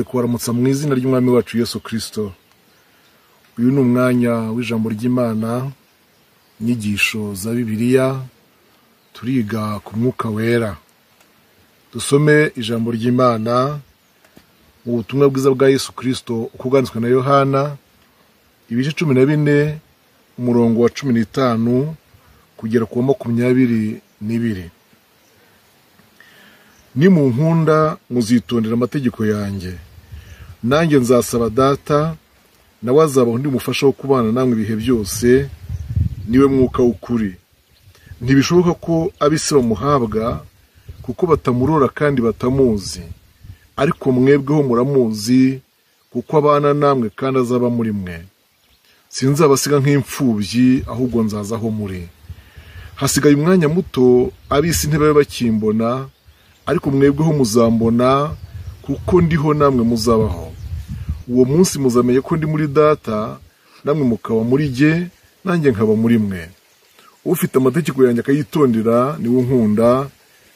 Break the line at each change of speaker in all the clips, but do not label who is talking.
Kubaramutsa mu izina ry'Umwami wacu Yesu Kristo. Uyu ni umwanya w'ijambo ry'Imana, inyigisho za Bibiliya, turiga ku Mwuka Wera. Dusome ijambo ry'Imana mu butumwa bwiza bwa Yesu Kristo uko bwanditswe na Yohana, ibice 14 umurongo wa 15 kugera ku 22. Ni mu nkunda muzitondera amategeko yanjye, nanjye nzasaba Data, nawe azabaho undi mufasha wo kubana namwe ibihe byose, niwe Mwuka w'ukuri. Ntibishoboka ko ab'isi bamuhabwa, kuko batamurora kandi batamuzi, ariko mwebweho muramuzi, kuko abana namwe kandi azaba muri mwe. Sinzabasiga nk'imfubyi, ahubwo nzazaho muri. Hasigaye umwanya muto, ab'isi ntibabe bakimbona, ariko mwebweho muzambona, kuko ndiho namwe muzabaho. Uwo munsi muzamenye ko ndi muri Data, namwe mukaba muri jye, nanjye nkaba muri mwe. Ufite amategeko yanjye akayitondera niwe nkunda,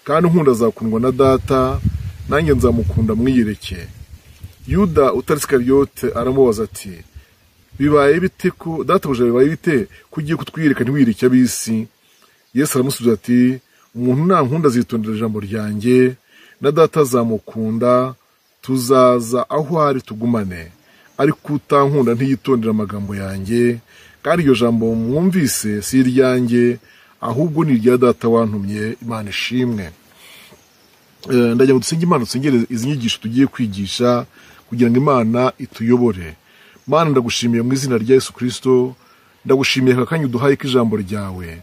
kandi unkunda azakundwa na Data, nanjye nzamukunda mwiyereke. Yuda utari Isikariyote aramubaza ati, bibaye bite ko Databuja, bibaye bite ko ugiye kutwiyereka ntiwiyereke ab'isi? Yesu aramusubiza ati, umuntu nankunda azitondera ijambo ryanjye, na Data azamukunda, tuzaza aho ari tugumane. Ariko utankunda ntiyitondera amagambo yanjye, kandi iryo jambo mwumvise si iryanjye, ahubwo ni irya Data wantumye. Imana ishimwe. Ndagira ngo dusenge Imana, dusengere izi nyigisho tugiye kwigisha, kugira ngo Imana ituyobore. Mana, ndagushimiye mu izina rya Yesu Kristo, ndagushimiye aka kanya uduhaye k'ijambo ryawe.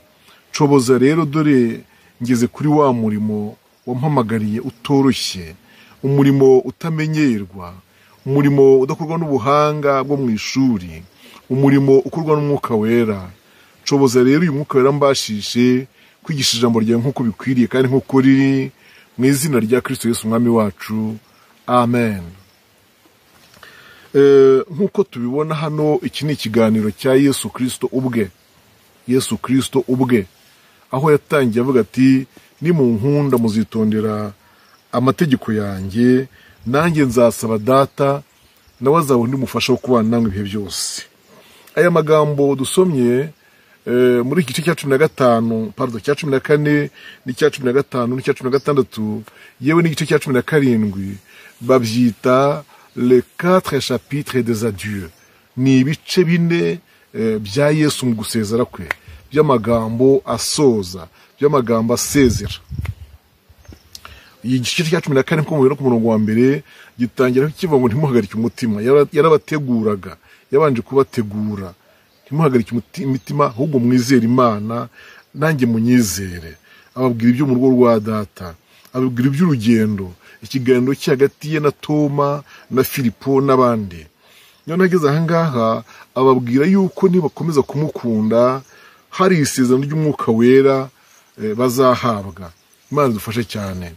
Coboza rero, dore ngeze kuri wa murimo wampamagariye utoroshye, umurimo utamenyerwa, umurimo udakorwa n'ubuhanga bwo mu ishuri, umurimo ukorwa n'Umwuka Wera. Coboza rero uyu Mwuka Wera mbashishe kwigisha ijambo ryawe nk'uko bikwiriye kandi nk'uko riri, mu izina rya Kristo Yesu Umwami wacu, amen. Nk'uko tubibona hano, iki ni ikiganiro cya Yesu Kristo ubwe. Yesu Kristo ubwe, aho yatangiye avuga ati, ni mu nkunda muzitondera amategeko yanjye, nanjye nzasaba Data, nawe azabaho undi mufasha wo kubana namwe ibihe byose. Aya magambo dusomye muri iki gice cya 15, cya 14 n'icya 15 n'icya 16, yewe n'igice cya 17, babyita les 4 chapitres des adieux. Ni ibice bine bya Yesu mu gusezera kwe, by'amagambo asoza, by'amagambo asezera. Igice cya 14 ko mu murongo wa mbere gitangira kivuga ngo ntimuhagarike umutima. Yarabateguraga, yabanje kubategura. Ntimuhagarike imitima, ahubwo mwizere Imana, nanjye munyizere. Ababwira ibyo mu rugo rwa Data, ababwira iby'urugendo, ikiganiro cye hagati ye na Toma na Filipo n'abandi. None ageze aha ngaha ababwira yuko nibakomeza kumukunda, hari isezerano ry'Umwuka Wera bazahabwa. Imana dufashe cyane.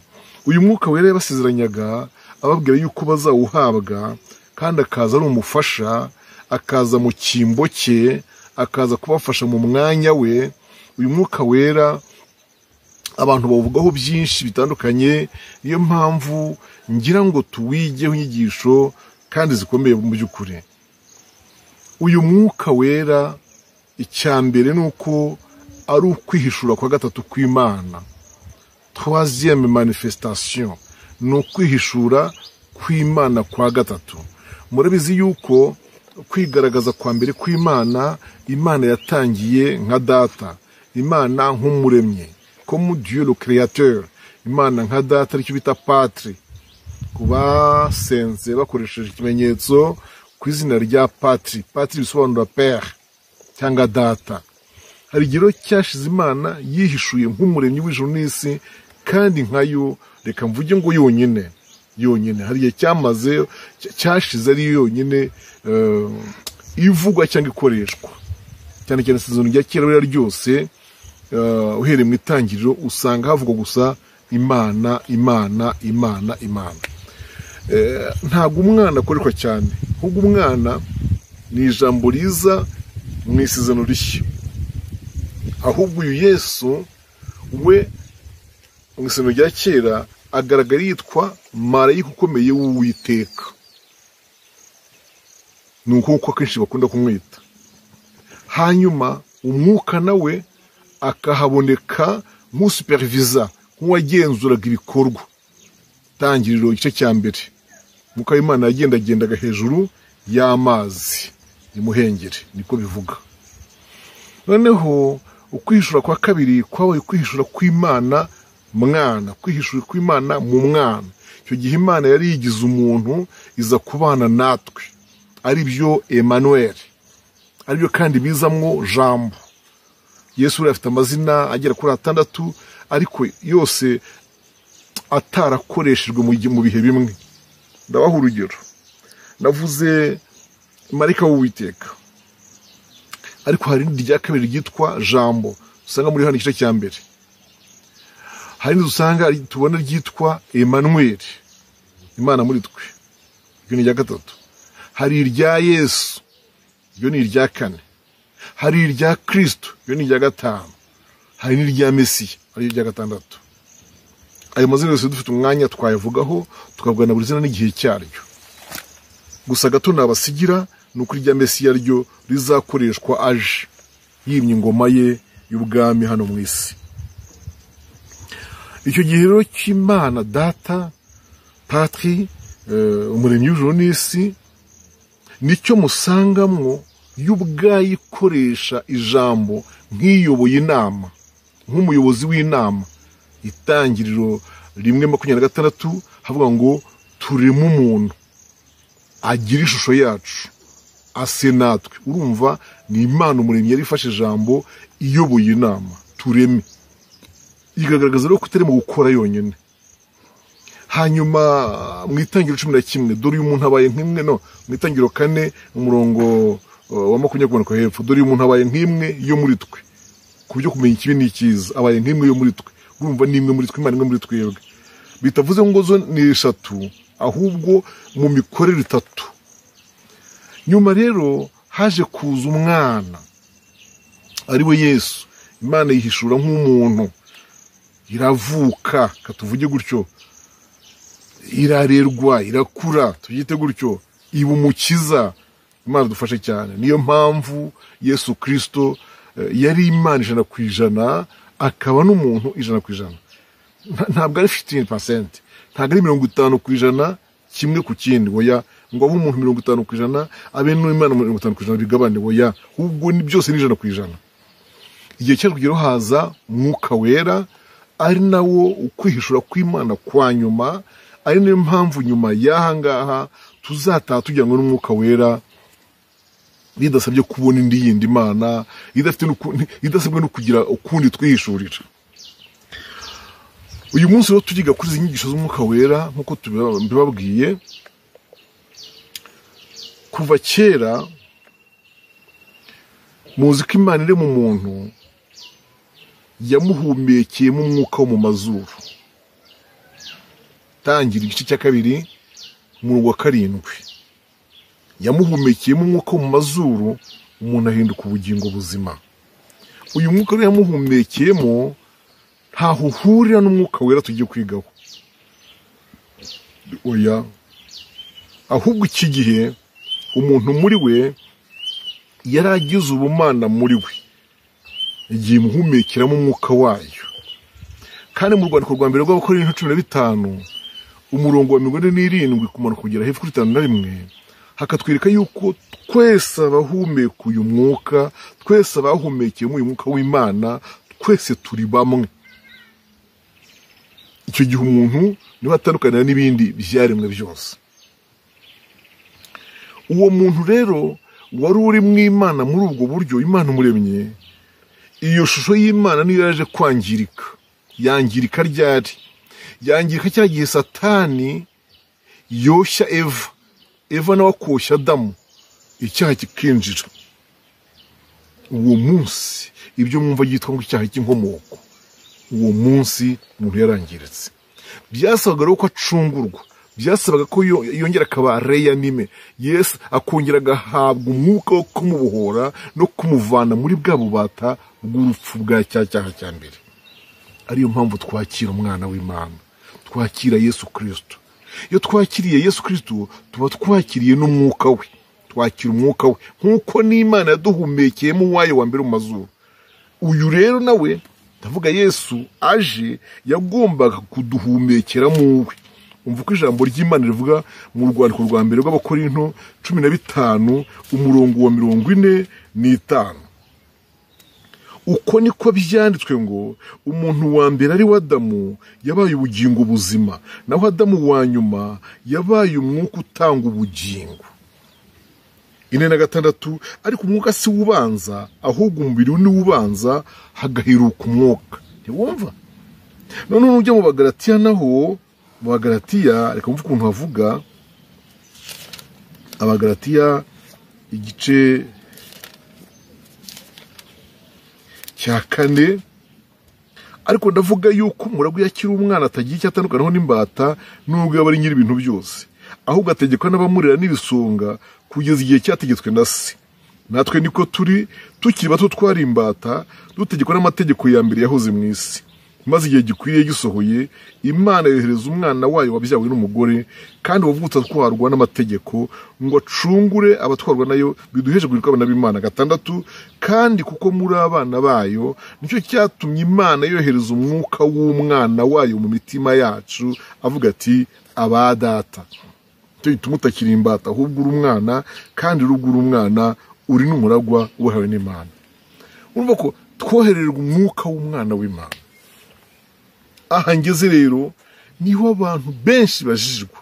Uyu Mwuka Wera yabasezeranyaga, ababwira yuko bazawuhabwa, kandi akaza ari umufasha, akaza mu cyimbo cye, akaza kubafasha mu mwanya we. Uyu Mwuka Wera abantu bawuvugaho byinshi bitandukanye, niyo mpamvu ngira ngo tuwigeho inyigisho kandi zikomeye mu by'ukuri. Uyu Mwuka Wera, icyambere nuko ari ukwihishura kwa gatatu kw'Imana. Troisième manifestation, ni ukwihishura kw'Imana kwa gatatu. Murabizi yuko kwigaragaza kwa mbere kw'Imana, Imana yatangiye nka Data, Imana nk'umuremyi, comme Dieu le créateur. Imana nka Data aricyo bita Patre. Kubasenze bakoresheje ikimenyetso ku izina rya Patre. Patre bisobanura Père cyangwa Data. Hari igiro cyashize Imana yihishuye nk'umuremyi w'ijuru n'isi, kandi nkayo, reka mvuge ngo yonyine. Hari igihe cyamaze cyashize ari yonyine ivugwa cyangwa ikoreshwa. Cyane cyane isezerano rya kera ryose, uhereye mu itangiriro usanga havugwa gusa Imana, Imana, Imana, Imana. Ntabwo umwana akoreshwa cyane, ahubwo umwana ni ijambo riza mu isezerano rishya. Ahubwo uyu Yesu we mu isezerano rya kera agaragara yitwa marayika ukomeye w'Uwiteka. ni uko akenshi bakunda kumwita. Hanyuma umwuka nawe akahaboneka nk'usupervisa, nk'uwagenzuraga ibikorwa. Tangiriro igice cya mbere, Mwuka w'Imana yagendagendaga hejuru y'amazi imuhengeri, niko bivuga. Noneho ukwihishura kwa kabiri kwabaye kwihishura kw'Imana mwana, kwihishura kw'Imana mu mwana. Icyo gihe Imana yari yigize umuntu iza kubana natwe, ari byo Emmanuel, ari byo kandi bizamwo jambo. Yesu afite amazina agera kuri 6, ariko yose atarakoreshejwe mu bihe bimwe. Ndabaha urugero. Navuze marayika w'Uwiteka, ariko hari n'irya kabiri ryitwa jambo, usanga muri hano igice cya mbere. Hari n'usanga tubona ryitwa Emmanuel, Imana muri twe, iryo ni irya 3. Hari irya Yesu, iryo ni irya 4. Hari irya Kristo, iryo ni irya 5. Hari n'irya Mesiya, ari irya 6. Ayo mazina yose dufite umwanya twayavugaho, tukabwana buri zina n'igihe cyaryo. Gusa gato nabasigira nuko irya Mesiya ryo rizakoreshwa aje yimye ingoma ye y'ubwami hano mu isi. Icyo gihe rero cy'Imana Data, Patri, umuremyi w'ijuru n'isi, nicyo musangamwo y'ubwayi ikoresha ijambo nk'iyoboye inama, nk'umuyobozi w'inama. Itangiriro 1:26 havuga ngo tureme umuntu agira ishusho yacu, ase natwe. Urumva ni Imana umuremyi yari ifashe ijambo iyoboye inama, tureme. Igaragaza rero ko itari mu gukora yonyine. Hanyuma mu itangiriro 11, dore uyu muntu abaye nk'imwe, no, mu itangiriro 4 umurongo wa 20 hepfo, dore uyu muntu abaye nk'imwe yo muri twe, ku byo kumenya ikibi n'ikiza, abaye nk'imwe yo muri twe. Urumva ni imwe muri twe, Imana imwe muri twebwe. Bitavuze ngo zo ni 3, ahubwo mu mikorere 3. Nyuma rero haje kuza umwana, ari we Yesu. Imana yihishura nk'umuntu, iravuka, katuvuge gutyo, irarerwa, irakura, tubyite gutyo, iba umukiza. Imana dufashe cyane. Niyo mpamvu Yesu Kristo yari Imana 100%, akaba n'umuntu 100%. Ntabwo ari 15%, ntabwo ari 50% kimwe ku kindi, oya, ngo abe umuntu 50%, abe n'Imana 50% bigabane, oya, ubwo ni byose ni 100%. Igihe cyo kugero haza Mwuka Wera, ari nawo ukwihishura kw'Imana kwa nyuma, ari niyo mpamvu nyuma y'ahangaha tuzataha tujyanwe n'Umwuka Wera, bidasabye kubona indi yindi Imana, idasabwe no kugira ukundi twihishurira. Uyu munsi rero tugiga kuri izi nyigisho z'Umwuka Wera, nk'uko tubibabwiye. Kuva kera muzi ko Imana iri mu muntu yamuhumekeyemo umwuka wo mu mazuru. Tangira igice cya 2 umurongo wa 7. Yamuhumekeyemo umwuka wo mu mazuru, umuntu ahinduka ubugingo buzima. Uyu mwuka rero yamuhumekeyemo ntaho uhurira n'Umwuka Wera tugiye kwigaho, oya, ahubwo iki gihe umuntu muri we yaragize ubumana muri we, igihe muhumekeramo umwuka wayo. Kandi mu rwandiko rwa mbere rw'Abakorinto 15 umurongo wa 47 kumanuka kugera hepfo kuri 51, hakatwereka yuko twese abahumeka uyu mwuka, twese abahumekeyemo uyu mwuka w'Imana, twese turi bamwe. Icyo gihe umuntu niwe atandukanira n'ibindi byaremwe byose. Uwo muntu rero wari uri mu Imana muri ubwo buryo, Imana umuremye, iyo shusho y'Imana niyo yaje kwangirika. Yangirika ryari? Yangirika cya gihe Satani yoshya Eva nawe akoshya Adamu, icyaha kikinjira. Uwo munsi ibyo mwumva yitwa ngo icyaha cy'inkomoko, uwo munsi umuntu yarangiritse. Byasabaga rero ko acungurwa, byasabaga ko yongera akaba reyanime, Yesu akongera agahabwa umwuka wo kumubohora no kumuvana muri bwa bubata bw'urupfu bwa cyaha cya mbere. Ariyo mpamvu twakira umwana w'Imana, twakira Yesu Kristo. Iyo twakiriye Yesu Kristo tuba twakiriye n'umwuka we, twakira umwuka we nk'uko n'Imana yaduhumekeyemo uwayo wa mbere mu mazuru. Uyu rero nawe ndavuga Yesu aje yagombaga kuduhumekeramo uwe. Umva ko ijambo ry'Imana rivuga mu rwandiko rwa mbere rw'Abakorinto 15 umurongo wa 45. Uko niko byanditswe ngo umuntu wa mbere ari Adamu yabaye ubugingo buzima, naho Adamu wa nyuma yabaye umwuka utanga ubugingo. 46 ariko umwuka si ubanza, ahubwo umubiri ni ubanza hagahiruka umwuka. Ntiwumva? None ujya mu Bagalatiya naho, mu Bagalatiya reka mvuga ukuntu havuga. Abagalatiya igice cya 4, ariko ndavuga yuko umuragwa yakira umwana atagiye cyatandukanaho n'imbata nubwo yaba ari nyiri ibintu byose, ahubwo ategekwa n'abamurera n'ibisonga kugeza igihe cyategetswe na se. Natwe niko turi, tukiri bato twari imbata, dutegekwa n'amategeko ya mbere yahoze mu isi. Maze igihe gikwiriye gisohoye, Imana yohereza umwana wayo wabyawe n'umugore, kandi wavutse atwarwa n'amategeko, ngo acungure abatwarwa nayo, biduheje kwitwa abana b'Imana. 6 kandi kuko muri abana bayo, nicyo cyatumye Imana yohereza umwuka w'umwana wayo mu mitima yacu, avuga ati aba data. Cyo gituma utakiri imbata, ahubwo uri umwana, kandi uri umwana uri n'umuragwa wahawe n'Imana. Urumva ko twohererwa umwuka w'umwana w'Imana. Aha ngeze rero niho abantu benshi bajijwe,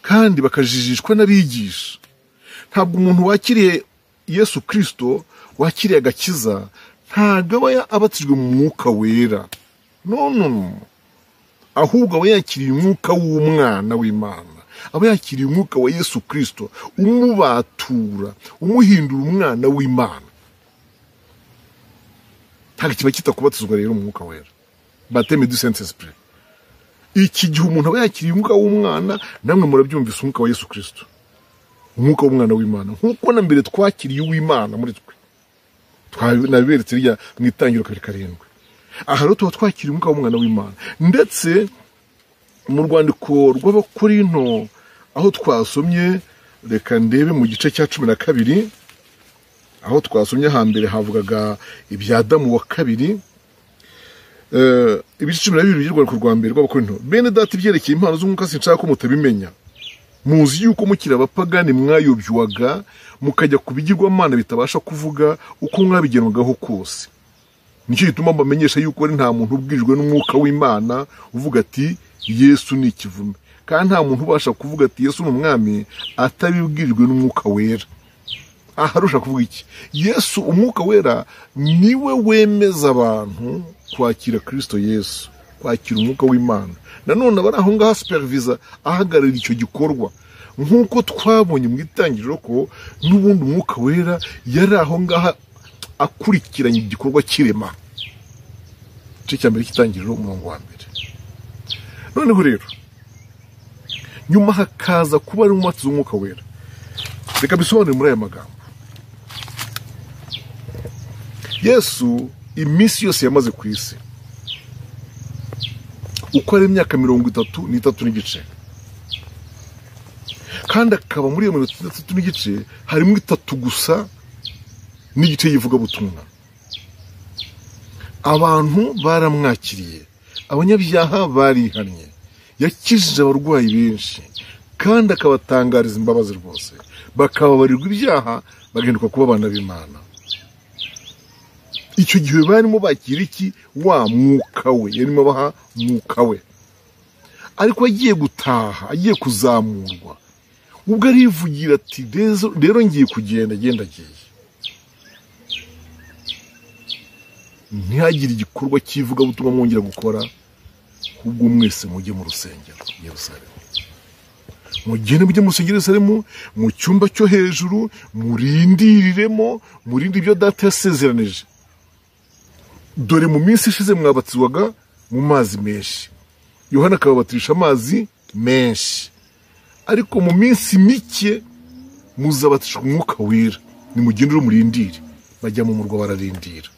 kandi bakajijishwa n'abigisha. Ntabwo umuntu wakiriye Yesu Kristo, wakiriye agakiza, ntabwo aba abatijwe mu mwuka wera. No. Ahubwo aba yakiriye umwuka w'umwana w'Imana, aba yakiriye umwuka wa Yesu Kristo, umubatura, umuhindura umwana w'Imana. Ntabwo kiba kitakubatizwa rero mu mwuka wera, baptême du Saint-Esprit. Iki gihe umuntu aba yakiriye umwuka w'umwana, namwe murabyumvise umwuka wa Yesu Kristo, umwuka w'umwana w'Imana, nk'uko na mbere twakiriye uw'Imana muri twe. Nabiberetse rya mu Itangiriro 7. Aha rero tuba twakiriye umwuka w'umwana w'Imana. Ndetse mu rwandiko rw'Abakorinto aho twasomye, reka ndebe mu gice cya 12, aho twasomye hambere havugaga ibya Adamu wa kabiri. Ibice 12 by'urwandiko rwa mbere rw'Abakorinto. Bene data, ibyerekeye impano z'umwuka sinshaka ko mutabimenya. Muzi yuko mukiri abapagani mwayobywaga, mukajya kubigirwamana bitabasha kuvuga uko mwabigenwagaho kose. Nicyo gituma mbamenyesha yuko ari nta muntu ubwirijwe n'umwuka w'Imana uvuga ati Yesu ni ikivume, kandi nta muntu ubasha kuvuga ati Yesu ni umwami atabibwirijwe n'umwuka wera. Aharusha kuvuga iki? Yesu umwuka wera niwe wemeza abantu kwakira Kristo Yesu, kwakira umwuka w'Imana. Nanone abari aho ngaho supervisa, ahagararira icyo gikorwa, nk'uko twabonye mu Itangiriro ko n'ubundi umwuka wera yari aho ngaho akurikiranye igikorwa kirema. Cyo cyambere cy'Itangiriro umurongo wa 1. Noneho rero nyuma hakaza kuba ari umubatizo w'umwuka wera. Reka bisobanure muri aya magambo. Yesu iminsi yose yamaze ku isi, uko ari imyaka 33 n'igice, kandi akaba muri iyo 33 n'igice harimo 3 gusa n'igice yivuga butumwa. Abantu baramwakiriye, abanyabyaha barihannye, yakijije abarwayi benshi, kandi akabatangariza imbabazi rwose, bakababarirwa ibyaha, bagahinduka kuba abana b'Imana. Icyo gihe barimo bakira iki? Wa mwuka we, yarimo baha mwuka we. Ariko agiye gutaha, agiye kuzamurwa, ubwo arivugira ati rero ngiye kugenda, agiye. Ntihagire igikorwa kivuga butumwa mwongera gukora, ubwo mwese mujye mu rusengero Yerusalemu. Mugende mujye mu rusengero Yerusalemu, mu cyumba cyo hejuru, murindiriremo, murindi ibyo data yasezeranije. Dore mu minsi ishize mwabatizwaga mu mazi menshi, Yohana akababatirisha amazi menshi, ariko mu minsi mike muzabatishwa umwuka wera. Nimugendere murindire. Bajya mu murwa bararindira.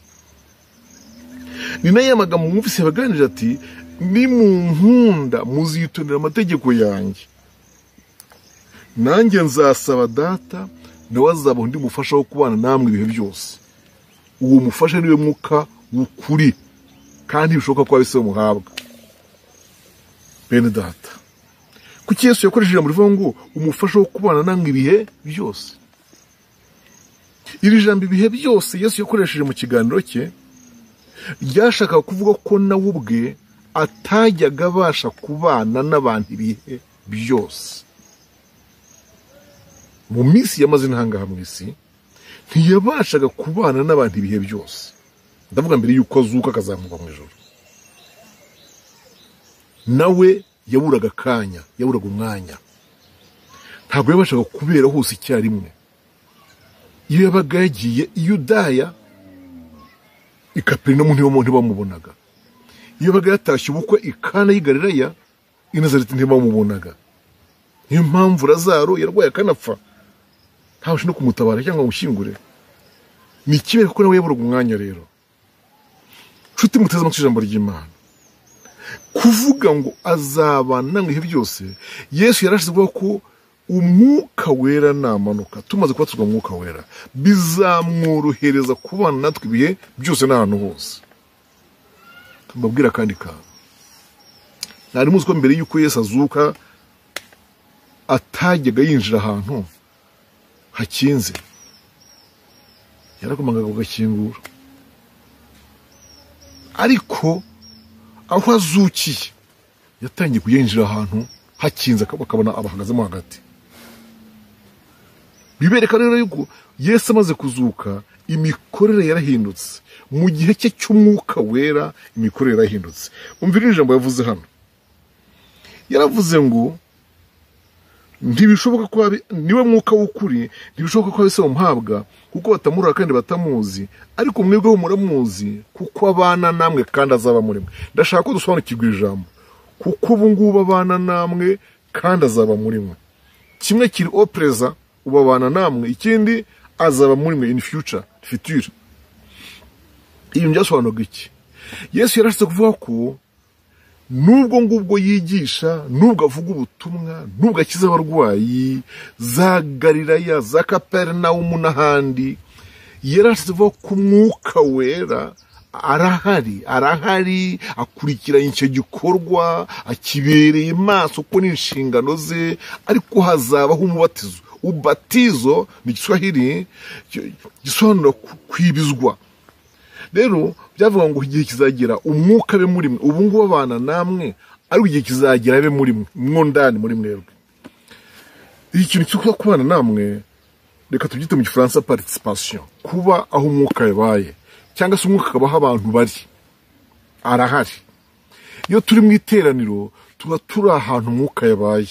Ni nayo magambo mwumvise baganira ati nimunkunda muzitondera amategeko yanjye, nanjye nzasaba data nawe azabaho undi mufasha wo kubana namwe ibihe byose. Uwo mufasha niwe mwuka w'ukuri kandi bishoboka ko abise muhabwa. Bene data, kuki Yesu yakoresheje ijambo rivuga ngo umufasha wo kubana namwe ibihe byose? Iri jambo ibihe byose Yesu yakoresheje mu kiganiro cye ryashaka kuvuga ko nawe ubwe atajyaga abasha kubana n'abantu ibihe byose. Mu minsi yamaze ntangaha mu isi ntiyabashaga kubana n'abantu ibihe byose. Ndavuga mbere yuko azuka akazamuka mu ijuru. Nawe yaburaga akanya, yaburaga umwanya. Ntabwo yabashaga kubera hose icyarimwe. Iyo yabaga yagiye i Yudaya i Kaperinawumu ntibamubonaga. Iyo yabaga yatashye ubukwe i Kana y'i Galilaya i Nazareti ntibamubonaga. Niyo mpamvu Lazaro yarwaye akanapfa, ntabasha no kumutabara cyangwa mushyingure. Ni ikibera kuko nawe yaburaga umwanya rero. Nshuti muteze amatwi ijambo ry'Imana, kuvuga ngo azabana namwe ibihe byose, Yesu yarashize kuvuga ko umwuka wera namanuka, tumaze kubatizwa mu mwuka wera, bizamworohereza kubana natwe ibihe byose n'ahantu hose. Mbabwira kandi kantu, nari muzi ko mbere yuko Yesu azuka atajyaga yinjira ahantu hakinze, yarakomangaga agakingura. Ariko aho azukiye yatangiye kuyinjira ahantu hakinze, bakabona abahagazemo hagati. Bibereka rero yuko Yesu amaze kuzuka imikorere yarahindutse. Mu gihe cye cy'umwuka wera imikorere yarahindutse. Umvira ijambo yavuze hano. Yaravuze ngo ntibishoboka ko niwe mwuka w'ukuri, ntibishoboka ko abise muhabwa kuko batamurora kandi batamuzi, ariko mwebweho muramuzi kuko abana namwe kandi azaba muri mwe. Ndashaka ko dusobanukirwa ijambo kuko ubu ngubu abana namwe kandi azaba muri mwe. Kimwe kiri au présent, ubabana namwe, ikindi azaba muri mwe in future. Iyo byasobanurwa iki? Yesu yarashyize kuvuga ko nubwo ngubwo yigisha, nubwo avuga ubutumwa, nubwo akiza abarwayi za Galilaya, za Kaperinawumu n'ahandi, yarashyize kuvuga ko umwuka wera arahari akurikiranye icyo gikorwa, akibereye maso ko n'inshingano ze. Ariko hazabaho umubatizo. Ubatizo ni Kiswahili gisobanura kwibizwa. Rero byavuga ngo igihe kizagera umwuka be muri mwe. Ubu ngubu abana namwe, ariko igihe kizagera abe muri mwe, mwo ndani muri mwebwe. Ikintu cyo kubana namwe, reka tubyite mu Gifaransa participation, kuba aho umwuka yabaye, cyangwa se umwuka akabaho abantu bari, arahari. Iyo turi mu iteraniro tuba turi ahantu umwuka yabaye.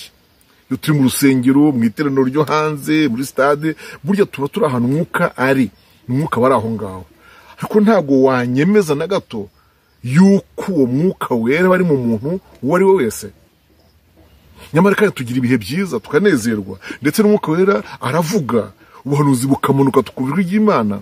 Iyo turi mu rusengero, mu iteraniro ryo hanze, muri stade, burya tuba turi ahantu umwuka ari, umwuka bari aho ngaho. Ariko ntabwo wanyemeza na gato yuko uwo mwuka wera bari mu muntu uwo ari we wese. Nyamara kandi tugira ibihe byiza tukanezerwa, ndetse n'umwuka wera aravuga, ubuhanuzi bukamanuka tukumva ijwi ry'Imana.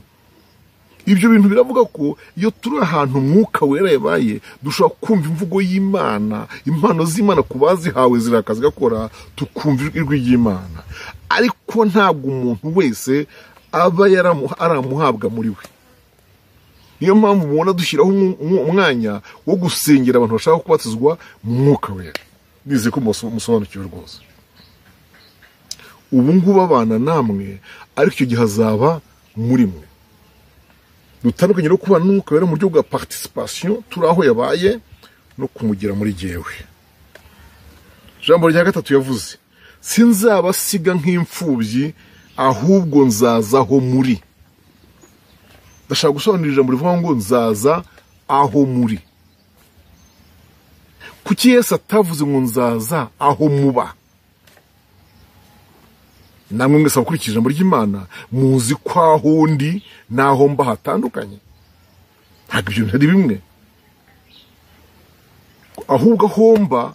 Ibyo bintu biravuga ko iyo turi ahantu umwuka wera yabaye, dushobora kumva imvugo y'Imana, impano z'Imana ku bazihawe zirakazi gakora, tukumva ijwi ry'Imana. Ariko ntabwo umuntu wese aba aramuhabwa muri we. Niyo mpamvu mubona dushyiraho umwanya wo gusengera abantu bashaka kubatizwa mu mwuka wera. Bize ko musobanukiwe rwose. Ubu ngubu abana namwe, ariko icyo gihe azaba muri mwe. Dutandukanye no kubana n'umwuka wera mu buryo bwa participation, turi aho yabaye, no kumugira muri jyewe. Ijambo rya gatatu yavuze, sinzabasiga nk'imfubyi, ahubwo nzazaho muri. Ndashaka gusobanurira ijambo rivuga ngo nzaza aho muri. Kuki Yesu atavuze ngo nzaza aho muba? Namwe mwese abakurikije ijambo ry'Imana muzi ko aho ndi n'aho mba hatandukanye. Ntabwo ibyo ntari bimwe. Ahubwo ahomba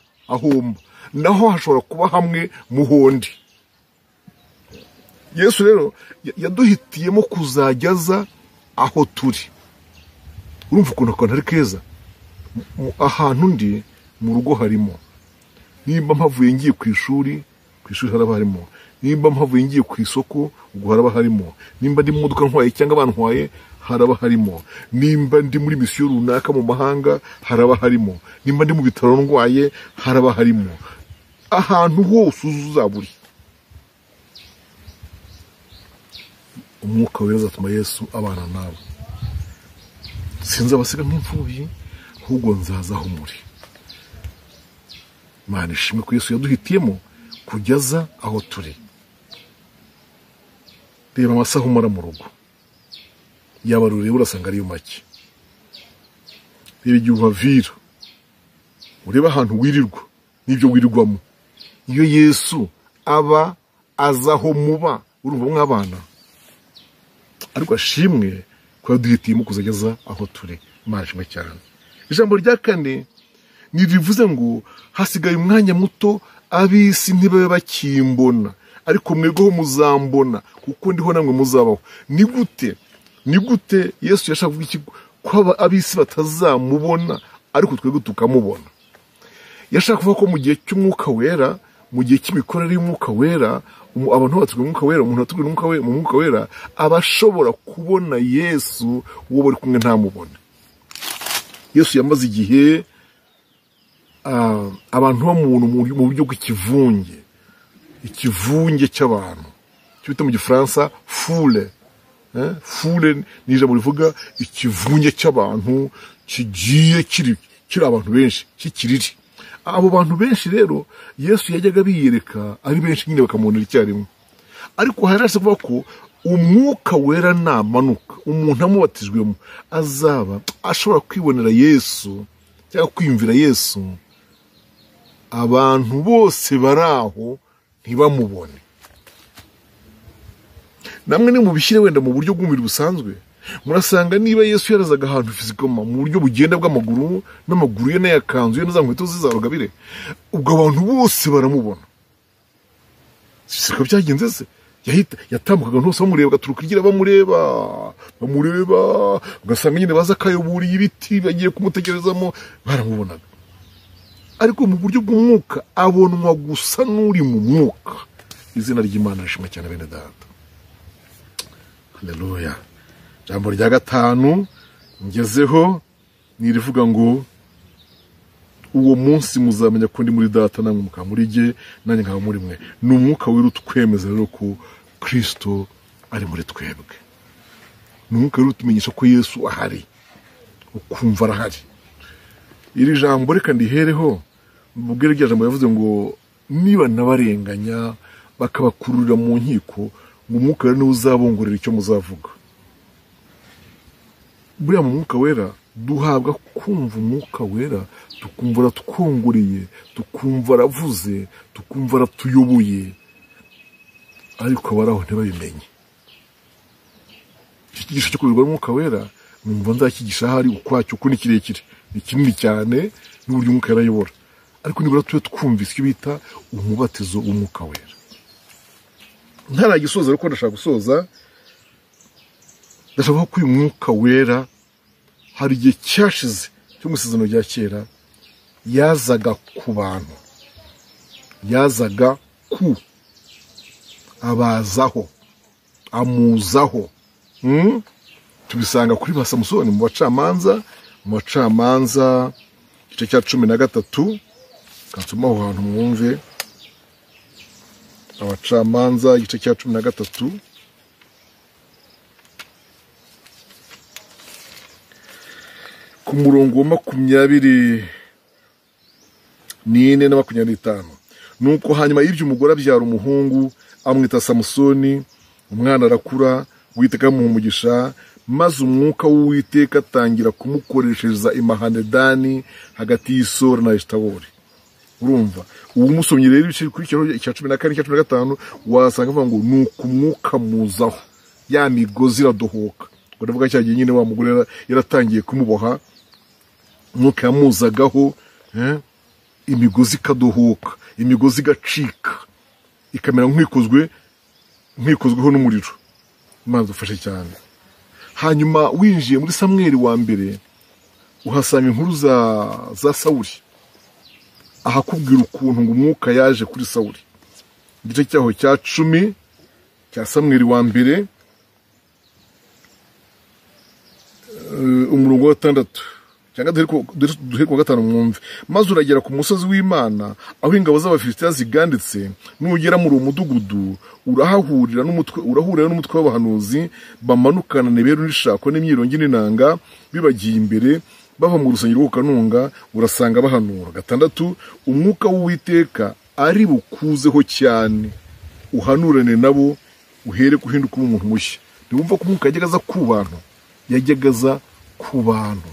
naho hashobora kuba hamwe mu hondi. Yesu rero yaduhitiyemo kuzajyaza aho turi. Urumva ukuntu ari keza. Ahantu ndi mu rugo harimo. Nimba mpavuye ngiye ku ishuri, ku ishuri haraba harimo, nimba mpavuye ngiye ku isoko ubwo haraba harimo, nimba ndi mu modoka ntwaye cyangwa bantwaye haraba harimo, nimba ndi muri misiyo runaka mu mahanga haraba harimo, nimba ndi mu bitaro ndwaye haraba harimo, ahantu hose uzaburi umwuka wera azatuma Yesu abana nawe. Sinzabasiga nk'imfubyi, ahubwo nzaza aho muri. Imana ishimwe ko Yesu yaduhitiyemo kugeza aho turi. Reba amasaha umara mu rugo, yaba rureba urasanga ariyo make. Reba igihe ubavira, ureba ahantu wirirwa n'ibyo wirirwamo. Iyo Yesu aba azaho muba, urumva mw'abana. Ariko ashimwe ko yaduhitiyemo kuzageza aho turi. Imana ishimwe cyane. Ijambo rya kane nirivuze ngo hasigaye umwanya muto ab'isi ntibabe bakimbona, ariko mwebweho muzambona kuko ndiho namwe muzabaho. Ni gute Yesu yashaka kuvuga iki ko ab'isi batazamubona ariko twebwe tukamubona? Yashaka kuvuga ko mu gihe cy'umwuka wera, mu gihe cy'imikorere y'umwuka wera, abantu batubwira umwuka wera, umuntu atubwira mu mwuka wera abashobora kubona Yesu uwo bari kumwe ntamubone. Yesu yamaze igihe abantu mu buryo bw'ikivunge, ikivunge cy'abantu cyo bita mu Gifaransa foule. Foule ni ijambo rivuga ikivunge cy'abantu kigiye kiri abantu benshi kikiriri. Abo bantu benshi rero Yesu yajyaga biyereka ari benshi nyine bakamubonera icyarimwe. Ariko harashye kuvuga ko umwuka wera namanuka, umuntu amubatijwemo azaba ashobora kwibonera Yesu cyangwa kwiyumvira Yesu, abantu bose baraho ntibamubone. Namwe ni mubishyire wenda mu buryo bw'umubiri busanzwe, murasanga niba Yesu yarazaga ahantu fizikoma mu buryo bugenda bw'amaguru, n'amaguru ye n'ayakanzu ye n'aza nkweto ze za rugabire, ubwo abantu bose baramubona. Siko byagenze se? Yatambukaga hose bamureba, gaturuka igira bamureba, ugasanga nyine baza kayoburiye ibiti bagiye kumutegerezamo, baramubonaga. Ariko mu buryo bw'umwuka abonwa gusa n'uri mu mwuka. Izina ry'Imana rishimwe cyane bene data. Haleluya. Jambo rya gatanu ngezeho nirivuga ngo uwo munsi muzamenya ko ndi muri data namwe mukaba muri jye nanjye nkaba muri mwe. Ni umwuka wera utwemeza rero ko Kristo ari muri twebwe. Ni umwuka wera utumenyesha ko Yesu ahari, ukumva arahari. Iri jambo reka ndihereho mubwire rya jambo yavuze ngo niba nabarenganya bakabakururira mu nkiko, ngo umwuka wera niwe uzabongorera icyo muzavuga. Buriya mu mwuka wera duhabwa kumva umwuka wera, tukumva aratwongoreye, tukumva aravuze, tukumva aratuyoboye, ariko abaraho ntibabimenye. Iki kigisho cyo kuyoborwa n'umwuka wera numva nzakigisha ahari ukwacyo, uko ni kirekire, ni kinini cyane n'uburyo umwuka yarayobora. Ariko nibura tube twumvise icyo bita umubatizo w'umwuka wera. Ntaragisoza ariko ndashaka gusoza, ndashaka ko uyu mwuka wera hari igihe cyashize cyo mu isezerano rya kera yazaga ku bantu, yazaga ku abazaho, amuzaho. Tubisanga kuri ba Samusoni mu bacamanza igice cya 13, kansoma aho hantu mwumve. Abacamanza igice cya 13 ku murongo wa 24 na 25. Nuko hanyuma y'ibyo umugore abyara umuhungu amwita Samusoni, umwana arakura, Uwiteka amuha umugisha, maze umwuka w'Uwiteka atangira kumukoreshereza imahanedani hagati y'Isora na Eshitawoli. Urumva ubu musomye rero ibice kuri cya 14 cya 15 wasanga avuga ngo nuko umwuka muzaho, ya migozi iradohoka. Ngo ndavuga cyagiye nyine wa mugore yaratangiye kumuboha, umwuka yamuzagaho, imigozi kadohoka, imigozi gacika, ikamera nk'ikozweho n'umuriro. Imana dufashe cyane. Hanyuma winjiye muri Samweli wa mbere uhasanga inkuru za Sawuli, ahakubwira ukuntu ngo umwuka yaje kuri Sawuli. igice cyaho cya 10 cya Samweli wa mbere umurongo wa 6 cyangwa duhe ku 5 mwumve. Maze uragera ku musozi w'Imana aho ingabo z'Abafilisitiya ziganditse, nugera muri uwo mudugudu urahurira n'umutwe w'abahanuzi bamanukana Neberu n'ishako n'imyirongi n'inanga bibagiye imbere bava mu rusengero rw'Ukanunga, urasanga bahanura. 6 umwuka w'Uwiteka ari bukuzeho cyane, uhanurane nabo uhere kuhinduka umuntu mushya. Niwumva ko umwuka yajyaga aza ku bantu, yajyaga aza ku bantu,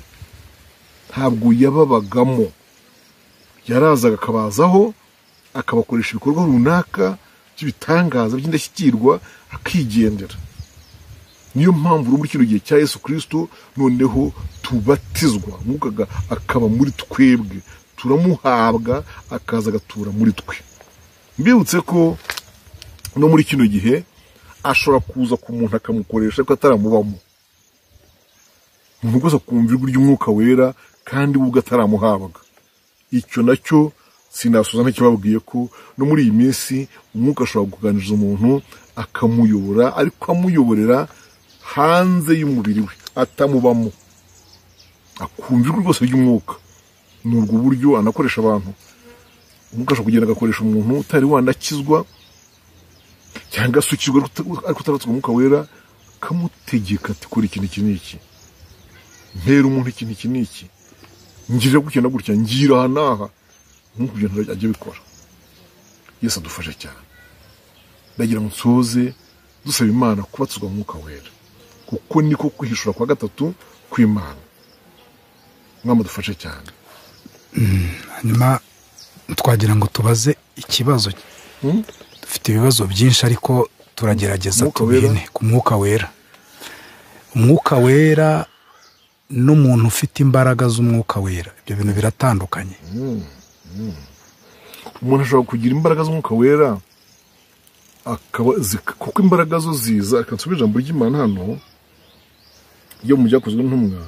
ntabwo yababagamo. Yarazaga akabazaho akabakoresha ibikorwa runaka by'ibitangaza by'indashyikirwa akigendera. Niyo mpamvu muri kino gihe cya Yesu Kristo noneho tubatizwa, umwuka akaba muri twebwe, turamuhabwa akaza agatura muri twe. Mbibutse ko no muri kino gihe ashobora kuza ku muntu akamukoresha ko ataramubamo. Umuntu rwose akumva ijwi ry'umwuka wera kandi ubwo ataramuhabwa. Icyo nacyo sinasoza ntakibabwiye ko no muri iyi minsi umwuka ashobora kuganiriza umuntu akamuyobora, ariko amuyoborera hanze y'umubiri we atamubamo, akumva ijwi rwose ry'umwuka. Ni urwo buryo anakoresha abantu. Umwuka ashobora kugenda agakoresha umuntu utari wanakizwa cyangwa se ukizwa ariko utaratswe umwuka wera, akamutegeka ati kora ikintu iki n'iki, mpera umuntu ikintu iki n'iki, ngirira gutya na gutya, ngira aha n'aha. Nk'uko ugenda ajya bikora. Yesu adufashe cyane. Ndagira ngo nsoze dusaba Imana kubatswa umwuka wera, kuko niko kwihishura kwa 3 kw'Imana. Mwama dufashe cyane.
Hanyuma twagira ngo tubaze ikibazo. Dufite ibibazo byinshi ariko turagerageza tubine ku mwuka wera. Umwuka wera n'umuntu ufite imbaraga z'umwuka wera, ibyo bintu biratandukanye.
Umuntu ashobora kugira imbaraga z'umwuka wera akaba kuko imbaraga zo ziza. Akansubira ijambo ry'Imana hano iyo mu Byakozwe n'Intumwa,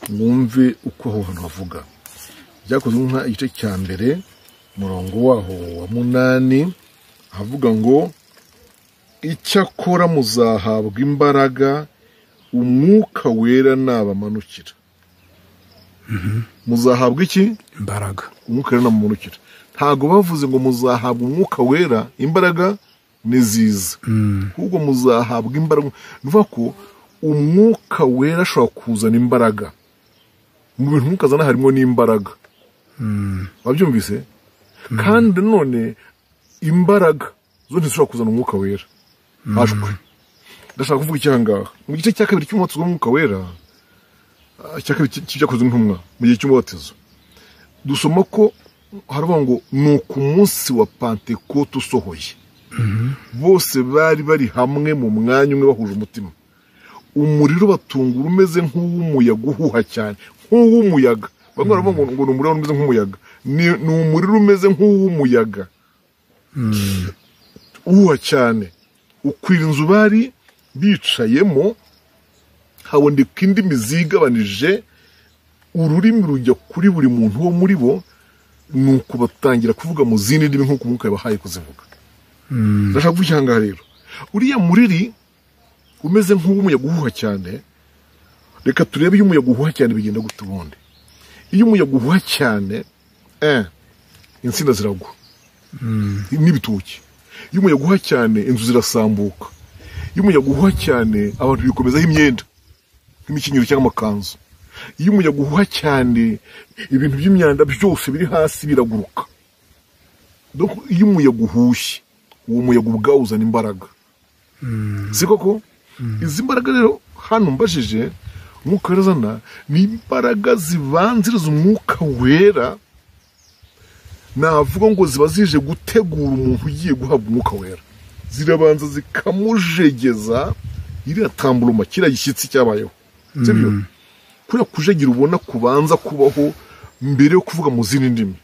mwumve uko aho hantu havuga. Byakozwe n'Intumwa igice cya 1 murongo waho wa 8 havuga ngo icyakora muzahabwa imbaraga umwuka wera nabamanukira. Muzahabwa iki?
Imbaraga.
Umwuka wera nabamanukira. Ntago bavuze ngo muzahabwa umwuka wera imbaraga niziza, ahubwo muzahabwa imbaraga. Nuvuga ko umwuka wera ashobora kuzana imbaraga. Mu bintu umwuka azana harimo n'imbaraga. Wabyumvise? Kandi none imbaraga zo ntizishobora kuzana umwuka wera. Ashwe. Ndashaka kuvuga icyangaha. Mu gice cya 2 cy'umubatizo w'umwuka wera, Byakozwe n'Intumwa mu gihe cy'umubatizo, dusoma ko haravuga ngo nuko umunsi wa Pentekote usohoye, bose bari hamwe mu mwanya umwe bahuje umutima. Umuriro batungura umeze nk'uw'umuyaga uhuha cyane, nk'uw'umuyaga. Bamwe baravuga ngo ni umuriro umeze nk'umuyaga. Ni umuriro umeze nk'uw'umuyaga uhuha cyane, ukwira inzu bari bicayemo. Haboneka indimi zigabanije, ururimi rujya kuri buri muntu wo muri bo, nuko batangira kuvuga mu zindi ndimi nk'uko umwuka yabahaye kuzivuga. Ndashaka kuvuga cyangwa rero uriya muriri umeze nk'umuyaga uhuha cyane. Reka turebe iyo umuyaga uhuha cyane bigenda gute ubundi. Iyo umuyaga uhuha cyane, insina ziragwa n'ibitoki. Iyo umuyaga uhuha cyane, inzu zirasambuka. Iyo umuyaga uhuha cyane, abantu bikomezaho imyenda nk'imikenyero cyangwa amakanzu. Iyo umuyaga uhuha cyane, ibintu by'imyanda byose biri hasi biraguruka. Donc iyo umuyaga uhushye, uwo muyaga ubwawo uzana imbaraga. Si koko? Izi mbaraga rero hano mbajije umwuka wera azana ni imbaraga zibanziriza umwuka wera. Navuga ngo ziba zije gutegura umuntu ugiye guhabwa umwuka wera. Zirabanza zikamujegeza iriya tambuluma, kiriya gishyitsi cyabayeho. Sibyo? Kuriya kujegera ubona kubanza kubaho mbere yo kuvuga mu zindi ndimi.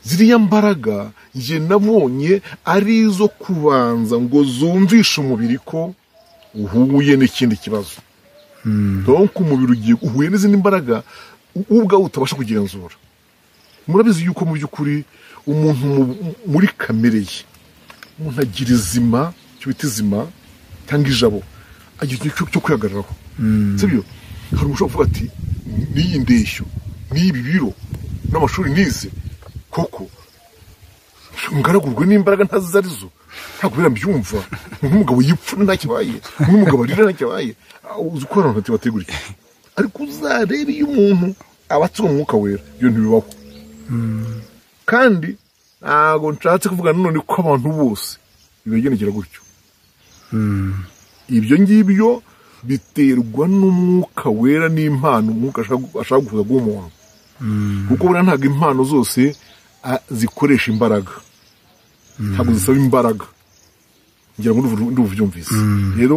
Ziriya mbaraga nje nabonye ari izo kubanza ngo zumvishe umubiri ko uhuye n'ikindi kibazo. Donc umubiri ugiye uhuye n'izindi mbaraga ubwawe utabasha kugenzura. Murabizi yuko mu by'ukuri umuntu muri kamere ye umuntu agira izima cyo bita izima cyangwa ijabo agira ikintu cyo kwihagararaho sibyo hari umuntu uvuga ati n'iyi ndeshyo n'ibi biro n'amashuri nize koko ngaragurwe n'imbaraga ntazi arizo ntabwo birambyumva nk'umugabo yipfuna ntakibaye nk'umugabo arira ntakibaye uzi ko abantu bateguriye ariko uzarebe iyo umuntu abatse umwuka wera iyo ntibibaho kandi ntabwo nshatse kuvuga none ko abantu bose bibagenegera gutyo ibyo ngibyo biterwa n'umwuka wera n'impano umwuka ashaka kuvuga bw'umuntu kuko buriya ntabwo impano zose zikoresha imbaraga ntabwo zisaba imbaraga ngira ngo nduvyumvise rero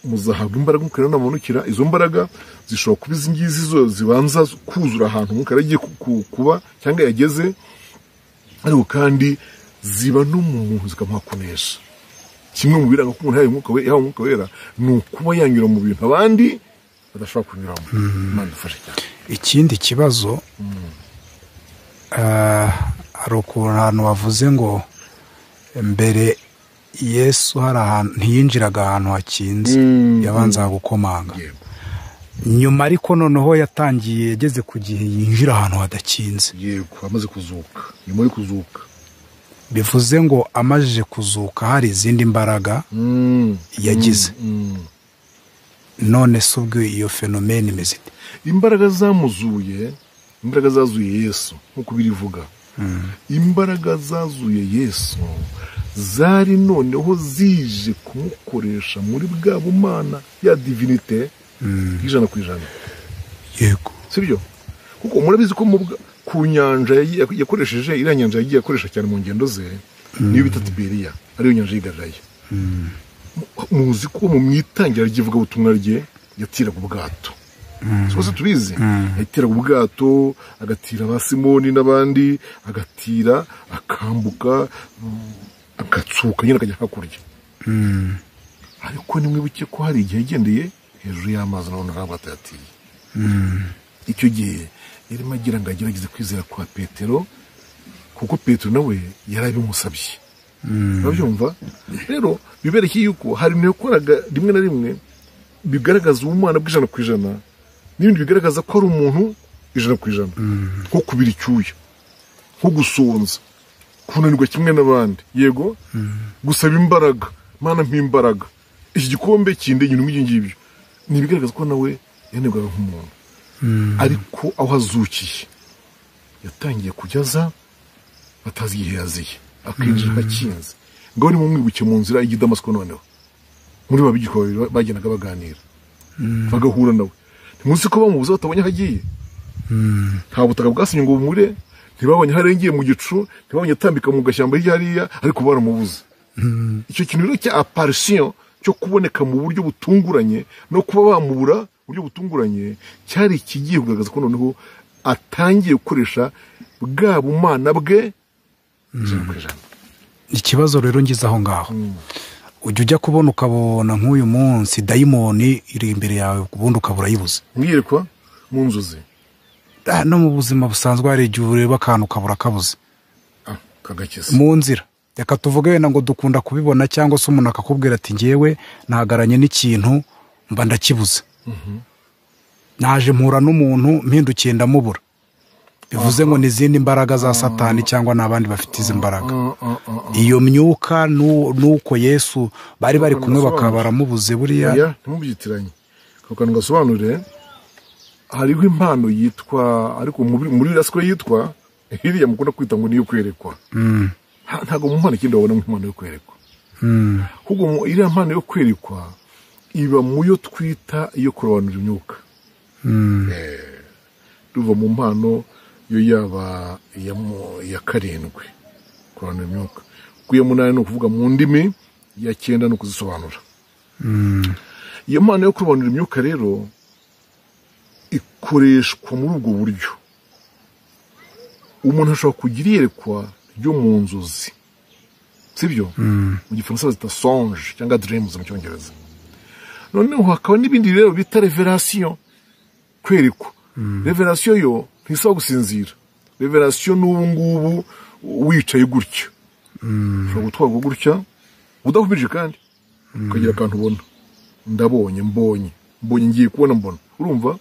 muzahabwa imbaraga mukara namanukira izo mbaraga zishobora kuba izi ngizi zo zibanza kuzura ahantu mukara agiye kuba cyangwa yageze ariko kandi ziba no mu muntu zikamuhakonesha kimwe mu biranga ko umuntu yahawe umwuka wera ni ukuba yanyura mu bintu abandi badashobora kunyuramo Imana idufashe cyane
ikindi kibazo hari ukuntu bavuze ngo mbere Yesu hari ahantu ntiyinjiraga ahantu hakinze yabanzaga gukomanga nyuma ariko noneho yatangiye yageze ku gihe yinjira ahantu hadakinze
yego amaze kuzuka nyuma yo kuzuka
bivuze ngo amajije kuzuka hari izindi mbaraga yagize none se ubwo iyo fenomene imeze ite
imbaraga zamuzuye imbaraga zazuye Yesu nkuko birivuga imbaraga zazuye Yesu zari noneho zije kumukoresha muri bwa bumana ya divinite ijana ku ijana
yego
sibyo kuko murabizi ko ku nyanja yakoresheje iriya nyanja yagiye akoresha cyane mu ngendo ze niyo bita Tiberiya ariyo nyanja y'Igalilaya muzi ko mu mwitangira ry'ivuga butumwa rye yatiraga ubwato twese tubizi yatiraga ubwato agatira ba Simoni n'abandi agatira akambuka agatsuka nyine akajya hakurya ariko nimwibuke ko hari igihe yagendeye hejuru y'amazi none ntabwo atayatiye icyo gihe yarimo agira ngo agerageze kwizera kwa Petero kuko Petero nawe yarabimusabye urabyumva rero biberekeye yuko hari n'yakoraga rimwe na rimwe bigaragaza ubumana bw'ijana ku ijana n'ibindi bigaragaza ko ari umuntu ijana ku ijana nko kubira icyuya nko gusonza kunanirwa kimwe n'abandi yego gusaba imbaraga Mana mpimbaraga iki gikombe kinde nyine nk'ibyo ngibyo ni bigaragaza ko nawe yanegwaga nk'umuntu ariko aho azukiye yatangiye kujyaza batazi igihe yaziye akinjira hakinze ngo ni mu mwibuke mu nzira y'i Damasiko noneho muri babigiko bagenaga baganira bagahura nawe ntimuzi ko bamubuza batabonye hagiye nta butaka bwasinye ngo bumure ntibabonye harengeye mu gicu ntibabonye atambika mu gashyamba hariya ariko baramubuza icyo kintu rero cya apparition cyo kuboneka mu buryo butunguranye no kuba bamubura mu buryo butunguranye cyari kigiye kugaragaza ko noneho atangiye gukoresha bwa bumana bwe
ikibazo rero ngize aho ngaho ujya kubona ukabona nk'uyu munsi dayimoni iri imbere yawe ubundi ukabura yibuze
mwirekwa mu nzozi
no mu buzima busanzwe hari igihe ureba akantu ukabura kabuze
kagakeza
mu nzira reka tuvuge wenda ngo dukunda kubibona cyangwa se umuntu akakubwira ati ngewe nahagaranye n'ikintu mba ndakibuze naje mpura n'umuntu mpindukiye ndamubura bivuze ngo n'izindi mbaraga za Satani cyangwa n'abandi bafite izi mbaraga iyo myuka nuko Yesu bari kumwe bakaba baramubuze buriya
ntimubyitiranye kuko ngasobanure hariho impano yitwa ariko muri rasiko yitwa hiriya mukunda kwita ngo niyo kwerekwa ntago mu mpano kindi wabona nk'impano yo kwerekwa ahubwo iriya mpano yo kwerekwa iba mu yo twita iyo kurobanura imyuka ruva mu mpano yo yaba iya karindwi kurobanura imyuka kuko iya munani ni ukuvuga mu ndimi iya cyenda ni ukuzisobanura iyo mpano yo kurobanura imyuka rero ikoreshwa muri ubwo buryo umuntu ashobora kugira iyerekwa ryo mu nzozi sibyo mu gifaransa bazita songe cyangwa dreams mu cyongereza noneho hakaba n'ibindi rero bita revelation kwerekwa revelation yo ntisaba gusinzira revelation n'ubu ngubu wicaye gutya ushobora gutwarwa gutya udahumije kandi ukagira akantu ubona mbonye ngiye kubona mbona urumva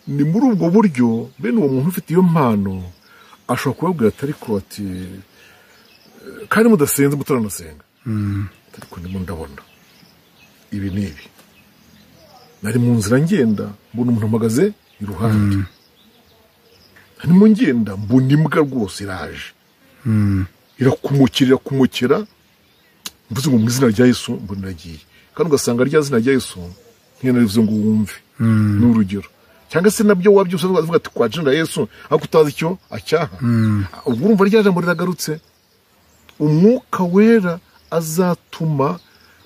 ni muri ubwo buryo bene uwo muntu ufite iyo mpano ashobora kubabwira ati kandi mudasenze mutaranasenga ariko ndimo ndabona ibi n'ibi nari mu nzira ngenda mbona umuntu mpagaze iruhande harimo ngenda mbona imbwa rwose iraje irakumukira mvuze ngo mu izina rya Yesu mbona iragiye kandi ugasanga rya zina rya Yesu ntiyanarivuze ngo wumve n'urugero cyangwa se nabyo wabyose uvuga ati kwa jina Yesu ariko utazi icyo acyaha ubwo urumva rya jambo riragarutse umwuka wera azatuma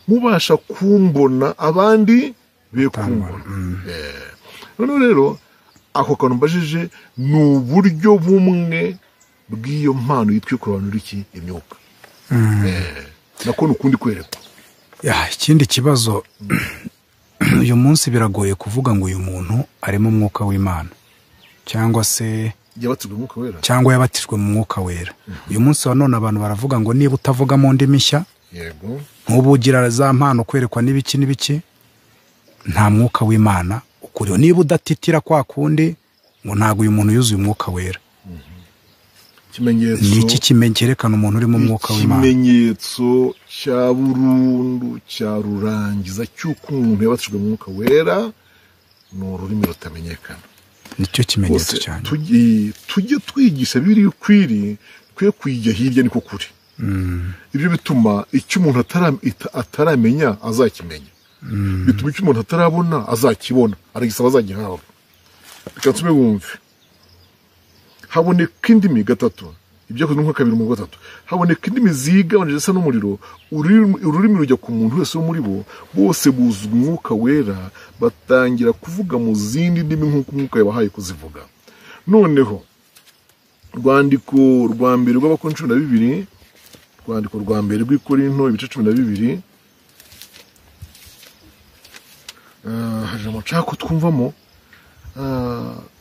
mubasha kumbona abandi be kumbona none rero ako kantu mbajije ni uburyo bumwe bw'iyo mpano yitwa kurobanura iki imyuka nako nukundi kwerekwa
ikindi kibazo uyu munsi biragoye kuvuga ngo uyu muntu arimo umwuka w'Imana cyangwa se
yabatijwe mu mwuka wera
cyangwa yabatijwe mu mwuka wera uyu munsi wa none abantu baravuga ngo niba utavuga mu ndimi nshya
yego
ntubugira za mpano kwerekwa n'ibiki nta mwuka w'Imana ukuriho niba udatitira kwa kundi ngo ntago uyu muntu yuzuye umwuka wera
ikimenyetso
ni iki kimenyerekana umuntu uri mu mwuka w'Imana
ikimenyetso cya burundu cya rurangiza cy'uko umuntu yabatijwe mu mwuka wera ni ururimi rutamenyekana
nicyo kimenyetso cyane
tujye twigisha biri ukwiri twe kwijya hirya niko kuri ibyo bituma icyo umuntu ataramenya azakimenya bituma icyo umuntu atarabona azakibona aragisaba azagihawe reka tube wumve haboneka indimi gatatu ibyakozwe mu 2:3 haboneka indimi zigabanije zisa n'umuriro ururimi rujya ku muntu wese wo muri bo bose buzwa umwuka wera batangira kuvuga mu zindi ndimi nk'uko umwuka yabahaye kuzivuga noneho rwandiko rwa mbere rw'Abakorinto 12 rwandiko rwa mbere rw'Ikorinto 12 haje amacako twumvamo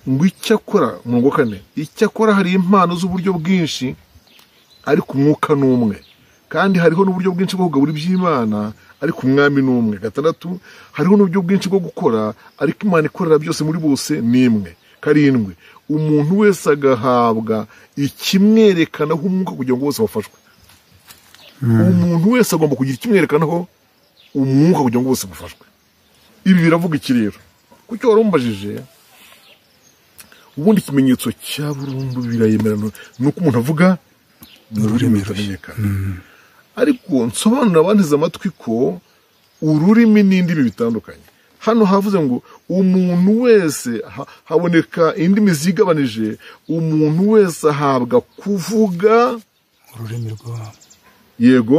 ngo icyakora mu ngo kane icyakora hari impano z'uburyo bwinshi ariko umwuka n'umwe kandi hariho n'uburyo bwinshi bwo kugabura iby'Imana ariko umwami n'umwe 6 hariho n'uburyo bwinshi bwo gukora ariko Imana ikorera byose muri bose n'imwe 7 umuntu wese agahabwa ikimwerekanaho umwuka kugira ngo bose bafashwe umuntu wese agomba kugira ikimwerekanaho umwuka kugira ngo bose bafashwe ibi biravuga iki rero kucyo warumbajije ubundi ikimenyetso cya burundu birayemerana nuko umuntu avuga mu rurimi rutamenyekana ariko nsobanura abantiza amatwi ko ururimi n'indimi bitandukanye hano havuze ngo umuntu wese haboneka indimi zigabanije umuntu wese ahabwa kuvuga
ururimi rwabo
yego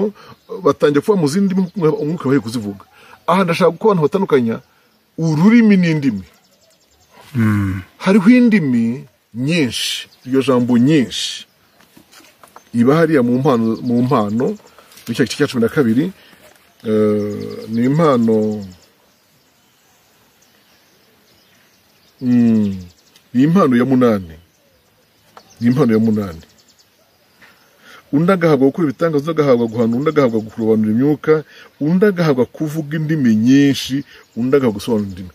batangiye kuvuga mu zindi umwuka wahe kuzivuga aha ndashaka ko abantu batandukanya ururimi n'indimi hariho indimi nyinshi iryo jambo nyinshi iba hariya mu mpano mu cya 12 ni impano ni impano ya 8 ni impano ya 8 undi agahabwa gukora ibitangaza undi agahabwa guhanura undi agahabwa kurobanura imyuka undi agahabwa kuvuga indimi nyinshi undi agahabwa gusobanura indimi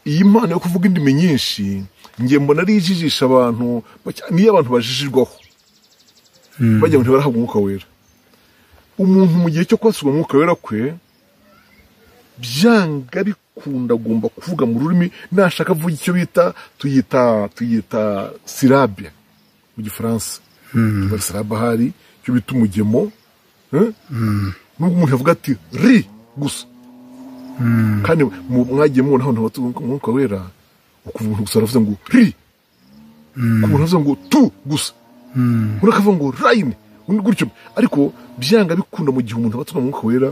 iyi mpano yo kuvuga indimi nyinshi ngiye mbona ari ijijisha abantu niyo abantu bajijirwaho bajya ngo barahabwa umwuka wera umuntu mu gihe cyo kwasura umwuka wera kwe byanga bikunda agomba kuvuga mu rurimi nashaka kuvuga icyo bita tuyita syllabe mu gifaransa syllabe hari cyo bita umugemo nubwo umuntu avuga ati ri gusa kandi mwagiye mubona hano umwuka wera ukuvuga gusa aravuze ngo ri umuntu avuze ngo tu gusa urakavuga ngo rayine gutyo ariko byanga bikunda mu gihe umuntu abatwa mu mwuka wera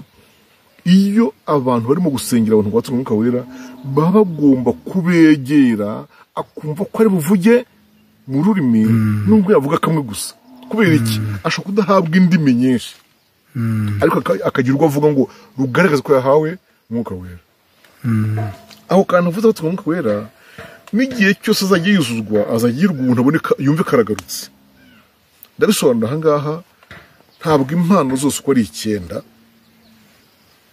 iyo abantu barimo gusengera abantu batwa mu mwuka wera baba bagomba kubegera akumva ko ari buvuge mu rurimi nubwo yavuga kamwe gusa kubera iki ashobora kudahabwa indimi nyinshi ariko akagira urwo avuga ngo rugaragaza ko yahawe umwuka wera aho kandi avuze ko umwuka wera n'igihe cyose azajya yuzuzwa azagirwa umuntu aboneka yumve karagarutse ndabisobanura ahangaha ntabwo impano zose uko ari 9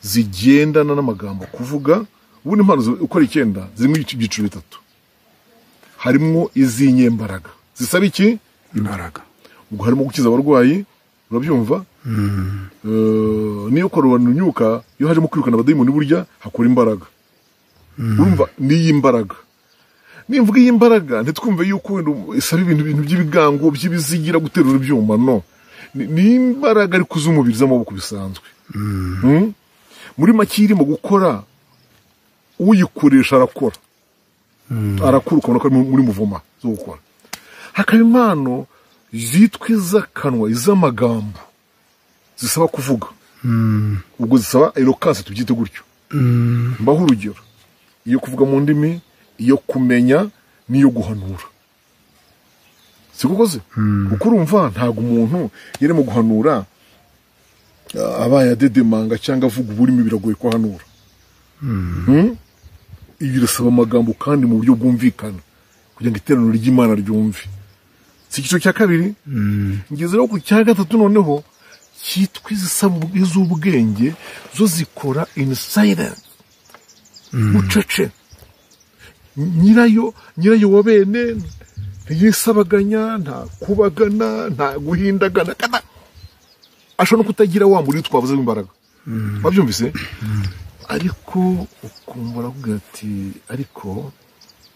zigendana n'amagambo kuvuga. Ubundi impano uko ari 9 zirimo ibyiciro 3. Harimo iz'inyembaraga zisaba iki?
Imbaraga.
Ubwo harimo gukiza abarwayi, urabyumva? Niyo korora unyuka, iyo hajemo kwirukana abadayimoni burya hakora imbaraga. Urumva ni imbaraga. Nimvuga iyi imbaraga ntitwumve yuko isaba ibintu by'ibigango by'ibizigira guterura ibyuma, no. Ni imbaraga ariko z'umubiri z'amaboko bisanzwe. Muri make irimo gukora, uyikoresha arakora. Arakora ukabona ko muri muvuma zo gukora. Hakaba impano zitwa iz'akanwa, iz'amagambo zisaba kuvuga. Ubwo zisaba eloquence tubyite gutyo. Mbaho urugero, iyo kuvuga mu ndimi, iyo kumenya, niyo guhanura. Sikukoze? Kuko urumva ntago umuntu yeremo guhanura abaye adedemanga cyangwa avuga uburimi biragoye ko hanura. Ibi birasaba amagambo kandi mu buryo bwumvikana kugira ngo iteraniro ry'Imana ryumve. Si icyiciro cya 2. Ngeze rero ku cya 3 noneho cyitwa iz'ubwenge, zo zikora in silence. Mucece. Nyirayo wa bene ntiyisabaganya, nta kubagana, nta guhindagana, ashobora no kutagira wa muri twavuze imbaraga. Babyumvise? Ariko ukumva aravuga ati ariko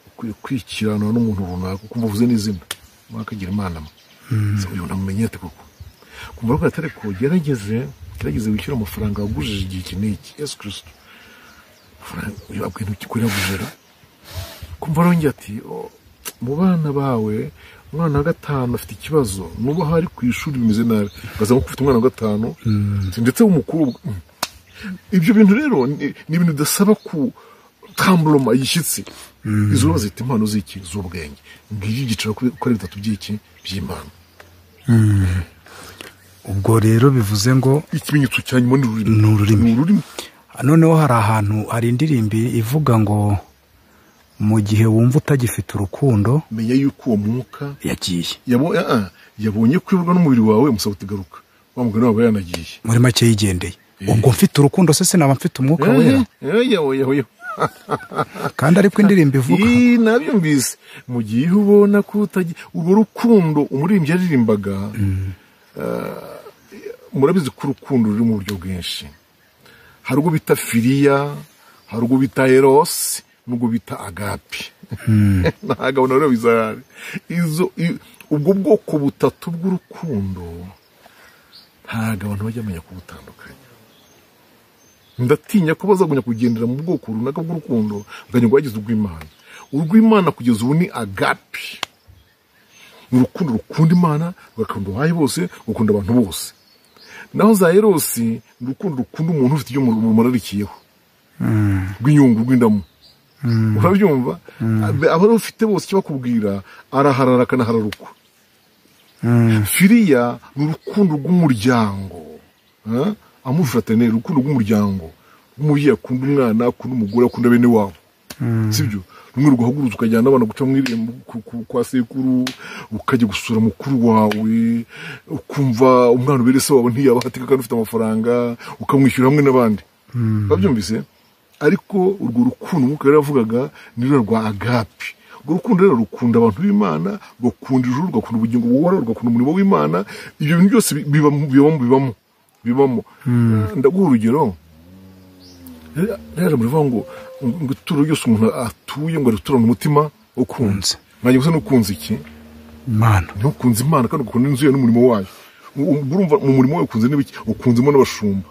ukwiye kwikirana n'umuntu runaka ukumva uvuze n'izina mwakagira Imana se uyu namenye ate koko kumva aravuga ati ariko gerageze wishyura amafaranga wagujije igihe kiniki Yesu Kristo uyu abwira ukikorera gujera kumva arongera ati mu bana bawe umwana wa 5 afite ikibazo nuba hari ku ishuri bimeze nabi baza gufite umwana wa 5 ndetse umukuru. Ibyo bintu rero ni ibintu dasaba ku tambloma yishyitse. Izo bazita impano z'iki z'ubwenge. Ngiye igiciro kuri 3 by'iki by'Imana.
Ubwo rero bivuze ngo
ikimenyetso cyanyuma
ni ururimi. Noneho hari ahantu hari indirimbi ivuga ngo mu gihe wumva utagifite urukundo
menya yuko uwo mwuka
yagiye.
Yabonye kwibwa n'umubiri wawe musaba utigaruka. Bamugana wawe yanagiye.
Muri make yigendeye. Ubwo mfite urukundo se naba mfite umwuka wera.
Oya.
Kandi ariko indirimbo ivuga.
Nabyumvise. Mu gihe ubona ko urwo rukundo umurimbyi aririmbaga, murabizi ko urukundo ruri mu buryo bwinshi. Hari ubwo bita filia, hari ubwo bita eros, n'ubwo bita agape. Nagabona rero bizarare. Ubwo bwoko butatu bw'urukundo ntago abantu bajya bamenya kubutandukanya. Ndatinya ko bazagunya kugendera mu bwoko runaka bw'urukundo bwanye gwagize urw'Imana. Urw'Imana kugeza ubu ni agape. Urukundo rukunda Imana, rugakunda abaye bose, rukunda abantu bose. Naho za erosi urukundo rukunda umuntu ufite ibyo murarikiyeho. Rw'inyungu rw'indamu. Urabyumva? Abo ufite bose cyo bakubwira araharara kanahararuko. Filia ni urukundo rw'umuryango. Amufratane urukundo rw'umuryango. Umubyeyi akunda umwana, akunda umugore, akunda bene wabo. Sibyo? Rumwe rugahaguruza ukajyana abana guca mwirembo kwa sekuru, ukajya gusura mukuru wawe, ukumva umwana berese wabo ntiyabahatika kandi ufite amafaranga, ukamwishyura hamwe n'abandi. Babyumvise? Ariko urwo rukundo umwuka yaravugaga ni rwa agape. Urwo rukundo rero rukunda abantu b'Imana, rukunda ijuru, rukunda ubugingo buhoraho, rukunda umurimo w'Imana. Ibyo bintu byose bibamo. Ndaguha urugero. Rero murivuga ngo ituro ryose umuntu atuye ngo ariturane umutima ukunze. Nanjye gusa nukunze iki?
Imana.
Ntukunze Imana kandi ukunda inzu ye n'umurimo wayo. Urumva mu murimo wayo ukunze n'ibiki? Ukunzemo n'abashumba.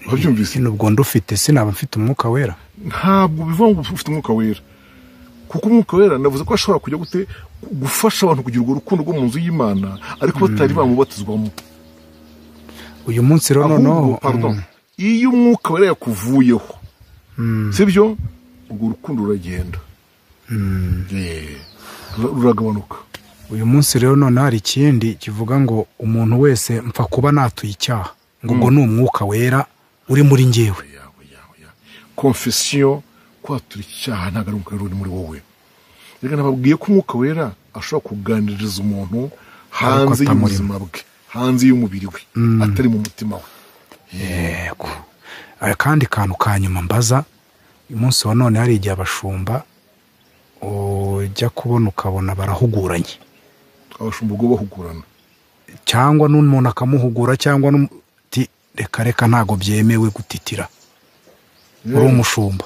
Babyumvise?
Nubwo ndufite sinaba mfite umwuka wera.
Ntabwo bivuga ngo ufite umwuka wera. Kuko umwuka wera navuze ko ashobora kujya gute gufasha abantu kugira urwo rukundo rwo mu nzu y'Imana ariko batari bamubatizwamo.
Uyu munsi rero noneho
iyo umwuka wera yakuvuyeho, sibyo urwo rukundo ruragenda, ruragabanuka.
Uyu munsi rero none hari ikindi kivuga ngo umuntu wese mpfa kuba natuye icyaha ngo ni umwuka wera uri muri njyewe.
Confession kwatura icyaha ntago ari umwuka uri muri wowe. Reka nababwiye ko umwuka wera ashobora kuganiriza umuntu hanze y'ubuzima bwe, hanze y'umubiri we, atari mu mutima we.
Yego. Kandi kantu ka nyuma mbaza, uyu munsi wa none hari igihe abashumba ujya kubona ukabona barahuguranye.
Abashumba ubwo bahugurana,
cyangwa n'umuntu akamuhugura, cyangwa reka ntago byemewe gutitira. Uri umushumba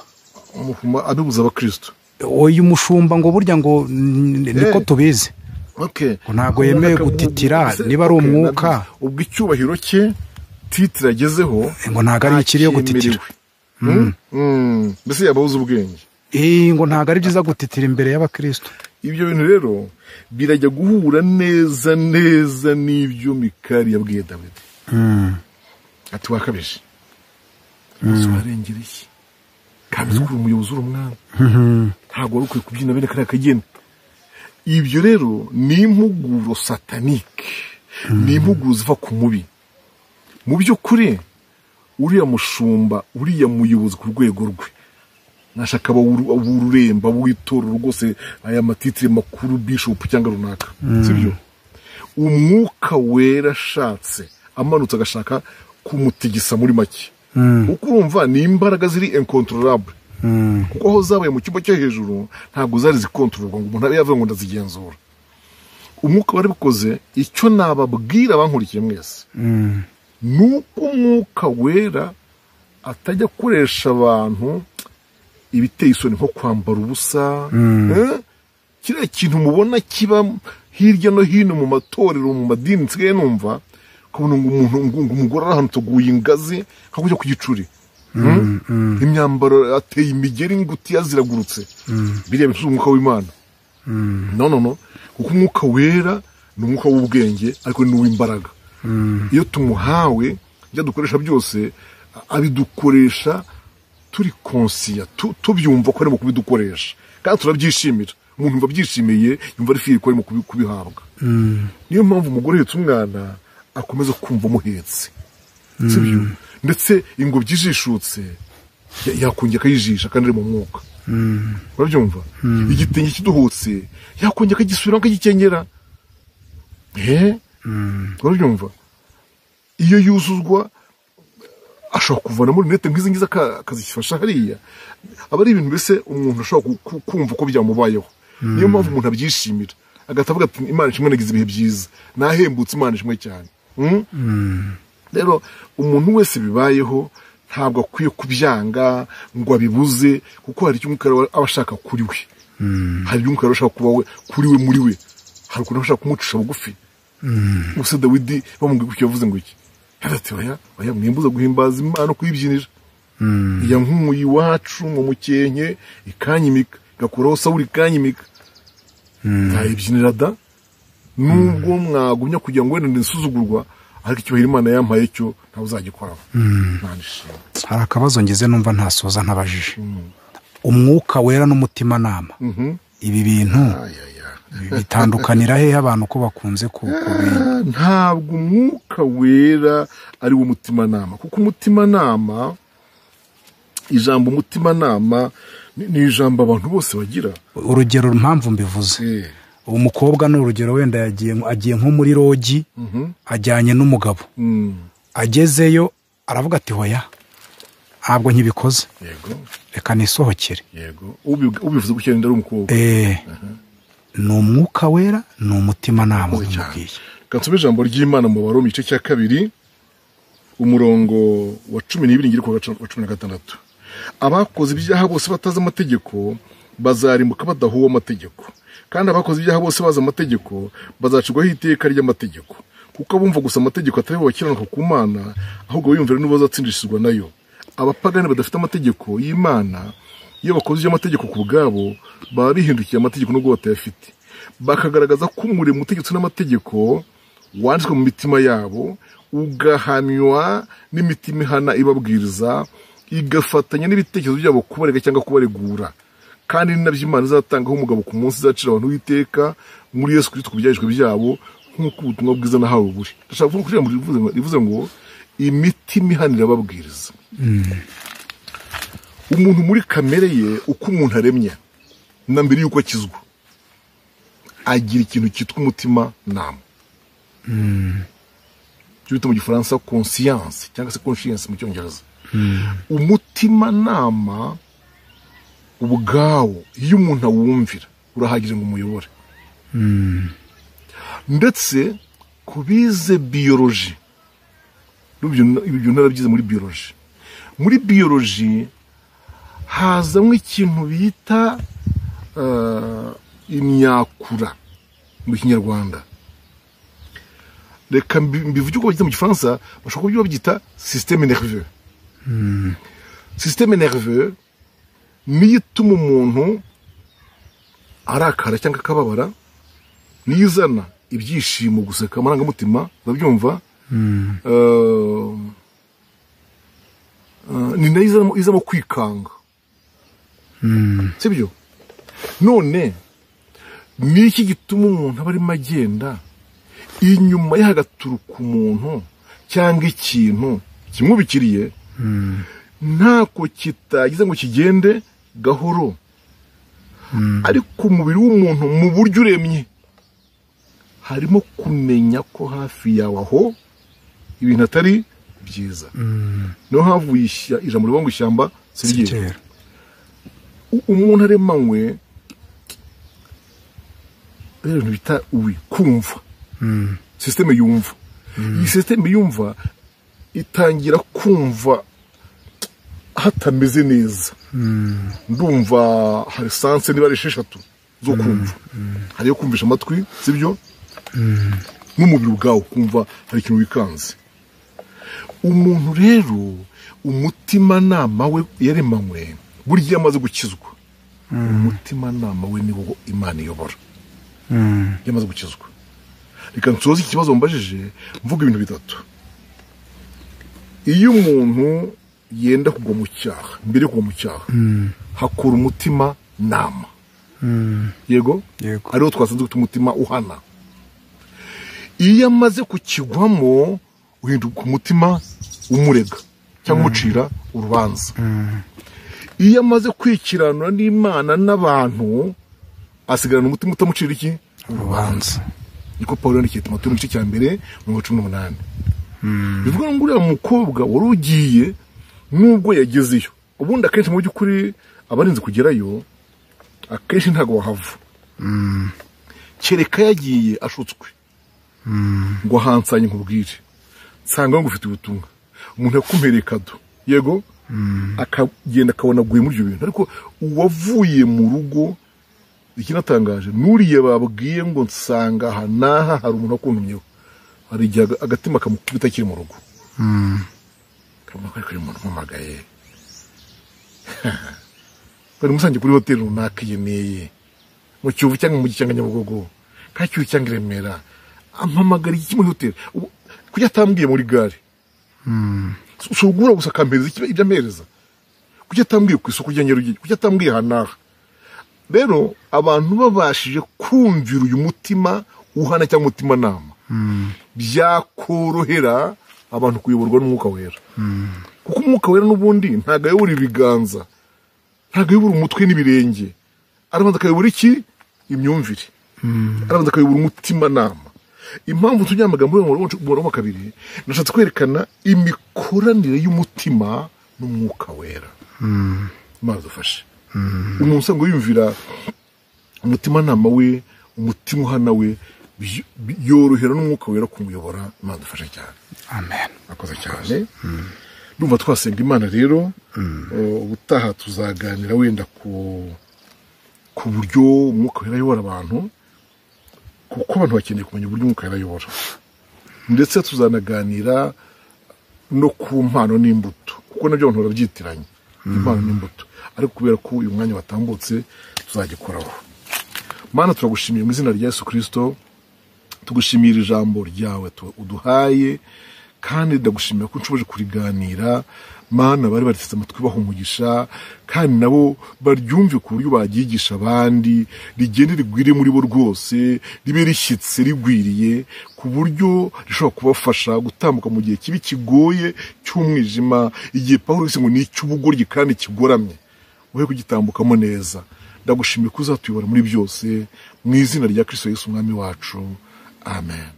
abibuza abakristo.
Uyu mushumba ngo burya ngo niko tubizi. Ngo ntago yemewe gutitira niba ari umwuka.
Ubwo icyubahiro cye titira agezeho
ngo ntago ari ikiri yo gutitira.
Mbese yababuza ubwenge.
Ngo ntago ari byiza gutitira imbere y'abakristo.
Ibyo bintu rero birajya guhura neza n'ibyo Mikali yabwiye Dawidi. Ati wakabije. Uzurengereye. Kandi uri umuyobozi w'umwami. Ntabwo wari ukwiye kubyina bene kariya kageni. Ibyo rero ni impuguro satanike, ni impuguro ziva ku mubi. Mu by'ukuri uriya mushumba, uriya muyobozi ku rwego rwe, nashaka ururemba w'itorero rwose, aya matitire makuru, bishop cyangwa runaka, sibyo? Umwuka wera ashatse amanutse agashaka kumutigisa muri make, kuko urumva ni imbaraga ziri incontrolable. Kuko aho zabaye mu cyumba cyo hejuru ntabwo zari zikontororwa ngo umuntu yavuga ngo ndazigenzura. Umwuka wari bikoze icyo nababwira bankurikiye mwese, nuko umwuka wera atajya akoresha abantu ibiteye isoni nko kwambara ubusa. Kiriya kintu mubona kiba hirya no hino mu matorero, mu madini, nsigaye numva kubona ngo umugore ari ahantu tuguye ingazi nko kujya ku gicuri, imyambaro ateye imigeri ingutiya ziragurutse. Biriya bintu umwuka w'Imana. No, kuko umwuka wera ni umwuka w'ubwenge, ariko ni uw'imbaraga. Iyo tumuhawe ibyo dukoresha byose abidukoresha turi konsiya, tubyumva ko arimo kubidukoresha, kandi turabyishimira. Umuntu yumva byishimiye, yumva ari fiye ko arimo kubihabwa. Niyo mpamvu umugore uhetse umwana akomeza kumva muhetse, sibyo? Ndetse ingobyi ijishutse yakongera akayijisha kandi ari mu mwuka. Urabyumva? Igitenge kiduhutse yakongera akagisubira akagikenyera. Urabyumva? Iyo yuzuzwa ashobora kuvana muri nete nk'izi ngizi akazifasha hariya. Aba ari ibintu mbese umuntu ashobora kumva ko byamubayeho. Niyo mpamvu umuntu abyishimira, agatavuga ati Imana ishimwe, nagize ibihe byiza, nahembutse, Imana ishimwe cyane. Rero umuntu wese bibayeho ntabwo akwiye kubyanga ngo abibuze, kuko hari icyo umwuka aba ashaka kuri we. Hari icyo umwuka aba ashaka kuba kuri we, muri we. Hari ukuntu ashaka kumucisha bugufi. Gusa Dawidi bamubwiye ko yavuze ngo iki? Ati oya mwimbuza guhimbaza Imana kuyibyinira. Iya nk'umuyi wacu mu mukenke ikanyimika, gakuraho Sawuli ikanyimika. Tayibyinira da. Nubwo mwagumya kugira ngo wenda ndisuzugurwa, ariko icyubahiro Imana yampaye cyo ntawe uzagikoraho. Hari
akabazo ngeze numva ntasoza ntabajije. Umwuka wera n'umutima nama, ibi bintu bitandukanira hehe abantu ko bakunze kubintu?
Ntabwo umwuka wera ari wo mutima nama, kuko umutima nama, ijambo umutima nama ni ijambo abantu bose bagira.
Urugero mpamvu mbivuze, umukobwa ni urugero, wenda agiye nko muri rogi, ajyanye n'umugabo, agezeyo aravuga ati hoya ntabwo nkibikoze, reka nisohokere. Ubivuze gukira ndari umukobwa. Ni umwuka wera, ni umutima nama umubwiye.
Kansome ijambo ry'Imana mu Baroma igice cya 2 umurongo wa 12 ngiri ku wa 16. Abakoze ibyaha bose batazi amategeko bazarimbuka badahuwe amategeko, kandi abakoze ibyaha bose bazi amategeko bazacirwaho iteka ry'amategeko, kuko abumva gusa amategeko atari bo bakiranuka ku Mana, ahubwo biyumvira n'ubo bazatsindishizwa nayo. Abapagani badafite amategeko y'Imana, iyo bakoze amategeko ku bwabo, baba bihindukiye amategeko n'ubwo batayafite, bakagaragaza ko umurimo utegetswe n'amategeko wanditswe mu mitima yabo, ugahamywa n'imitima ihana ibabwiriza, igafatanya n'ibitekerezo byabo kubarega cyangwa kubaregura. Kandi ni nabyo Imana izatangaho umugabo ku munsi izacira abantu w'iteka muri Yesu Kristo ku byahishwe byabo, nk'uko ubutumwa bwiza nahawe buri. Ndashaka kuvuga kuri rivuze ngo imitima ihana irababwiriza. Umuntu muri kamere ye, uko umuntu aremye na mbere yuko akizwa, agira ikintu cyitwa umutima nama. cyo bita mu gifaransa conscience cyangwa se conscience mu cyongereza. Umutimanama ubwawo iyo umuntu awumvira urahagije ngo umuyobore. Ndetse kubize biology, ibyo narabyize muri biology. Muri biology hazamwe ikintu bita imyakura mu Kinyarwanda. Reka mbivuge uko babyita mu Gifaransa, bashobora kubyita babyita système nerveux. Système nerveux niyo ituma umuntu arakara cyangwa akababara, niyo izana ibyishimo, guseka, amarangamutima, urabyumva. Ni nayo izamo kwikanga, sibyo? None ni iki gituma umuntu aba arimo agenda inyuma ye hagaturuka umuntu cyangwa ikintu kimwubikiriye, ntako kitagize ngo kigende gahoro, ariko umubiri w'umuntu mu buryo uremye harimo kumenya ko hafi yawe aho ibintu atari byiza. Niyo havuye ijambo rivuga ngo ishyamba si ryera. Umuntu aremanywe rero bita kumva, systeme yumva. Iyi systeme yumva itangira kumva hatameze neza. Ndumva hari sanse niba ari 6 zo kumva. Hariyo kumvisha amatwi, sibyo? N'umubiri ubwawo kumva hari ikintu wikanze. Umuntu rero umutima nama we yaremanywe burya amaze gukizwa. Umutima nama we niwo Imana iyobora. Yamaze gukizwa. Reka nsoze ikibazo mbajije mvuga ibintu bitatu. Iyo umuntu yenda kugwa mu cyaha, mbere yo kugwa mu cyaha, hakura umutima nama. Yego? Ariho twasanze ko umutima uhana. Iyo amaze kukigwamo uhinduka umutima umurega cyangwa umucira urubanza. Iyo amaze kwikiranura n'Imana n'abantu asigarana umutima utamucira iki? Urubanza. Niko Paulo yandikiye Timoteyo mu gice cya mbere mu 18. Bivuga ngo uriya mukobwa wari ugiye nubwo yagezeyo, ubundi akenshi mu by'ukuri abarinze kugerayo akenshi ntago wahava. Kereka yagiye ashutswe ngo hansanye nkubwire, nsanga ngo ufite ubutumwa, umuntu yakumpereye kado, yego, akagenda akabona guye muri ibyo bintu. Ariko uwavuye mu rugo, ikinatangaje nuriye babwiye ngo nsanga aha naha hari umuntu wakuntumyeho, hari igihe agatima kamukubita akiri mu rugo. Kamaka kari umuntu mpamagaye, bari musange kuri hoteli runaka yemeye mu Kiyovu cyangwa mu Gicanga Nyabugogo, Kacyiru cyangwa Remera, ampamagara iki muri hoteli kujya atambwiye muri gare. Ushobora gusa kampereza ibyo ampereza, kujya atambwiye ku isoko rya Nyarugenge, kujya atambwiye hanaha. Rero abantu babashije kumvira uyu mutima uhana cyangwa umutima nama, byakorohera abantu kuyoborwa n'Umwuka Wera. Kuko Umwuka Wera n'ubundi ntago ayobora ibiganza, ntago ayobora umutwe n'ibirenge, arabanza akayobora iki? Imyumvire. Arabanza akayobora umutima nama. Impamvu tujya amagambo yo mu Roma 2 nashatse kwerekana imikoranire y'umutima n'Umwuka Wera. Imana dufashe. Umuntu usanga yumvira umutima nama we, umutima uhana we, yorohera n'Umwuka Wera kumuyobora. Imana dufashe cyane.
Amen.
Akoze cyane. Ndumva twasenga Imana rero, ubutaha tuzaganira wenda ku buryo Umwuka Wera ayobora abantu, kuko abantu bakeneye kumenya uburyo Umwuka Wera ayobora. Ndetse tuzanaganira no ku mpano n'imbuto, kuko nabyo abantu barabyitiranye, impano n'imbuto. Ariko kubera ko uyu mwanya watambutse tuzagikoraho. Mana turagushimiye mu izina rya Yesu Kristo, tugushimira ijambo ryawe uduhaye, kandi ndagushimira ko nshoboje kuriganira. Mana bari baritse amatwi bahumugisha, kandi nabo baryumve ku buryo bagigisha abandi, rigende rigwire muri bo rwose, ribe rishyitse rigwiriye ku buryo rishobora kubafasha gutambuka mu gihe kibi kigoye cy'umwijima, igihe Paulo yise ngo ni icy'ubugoryi kandi kigoramye, uhe kugitambukamo neza. Ndagushimiye ko uzatuyobora muri byose, mu izina rya Kristo Yesu umwami wacu. Amen.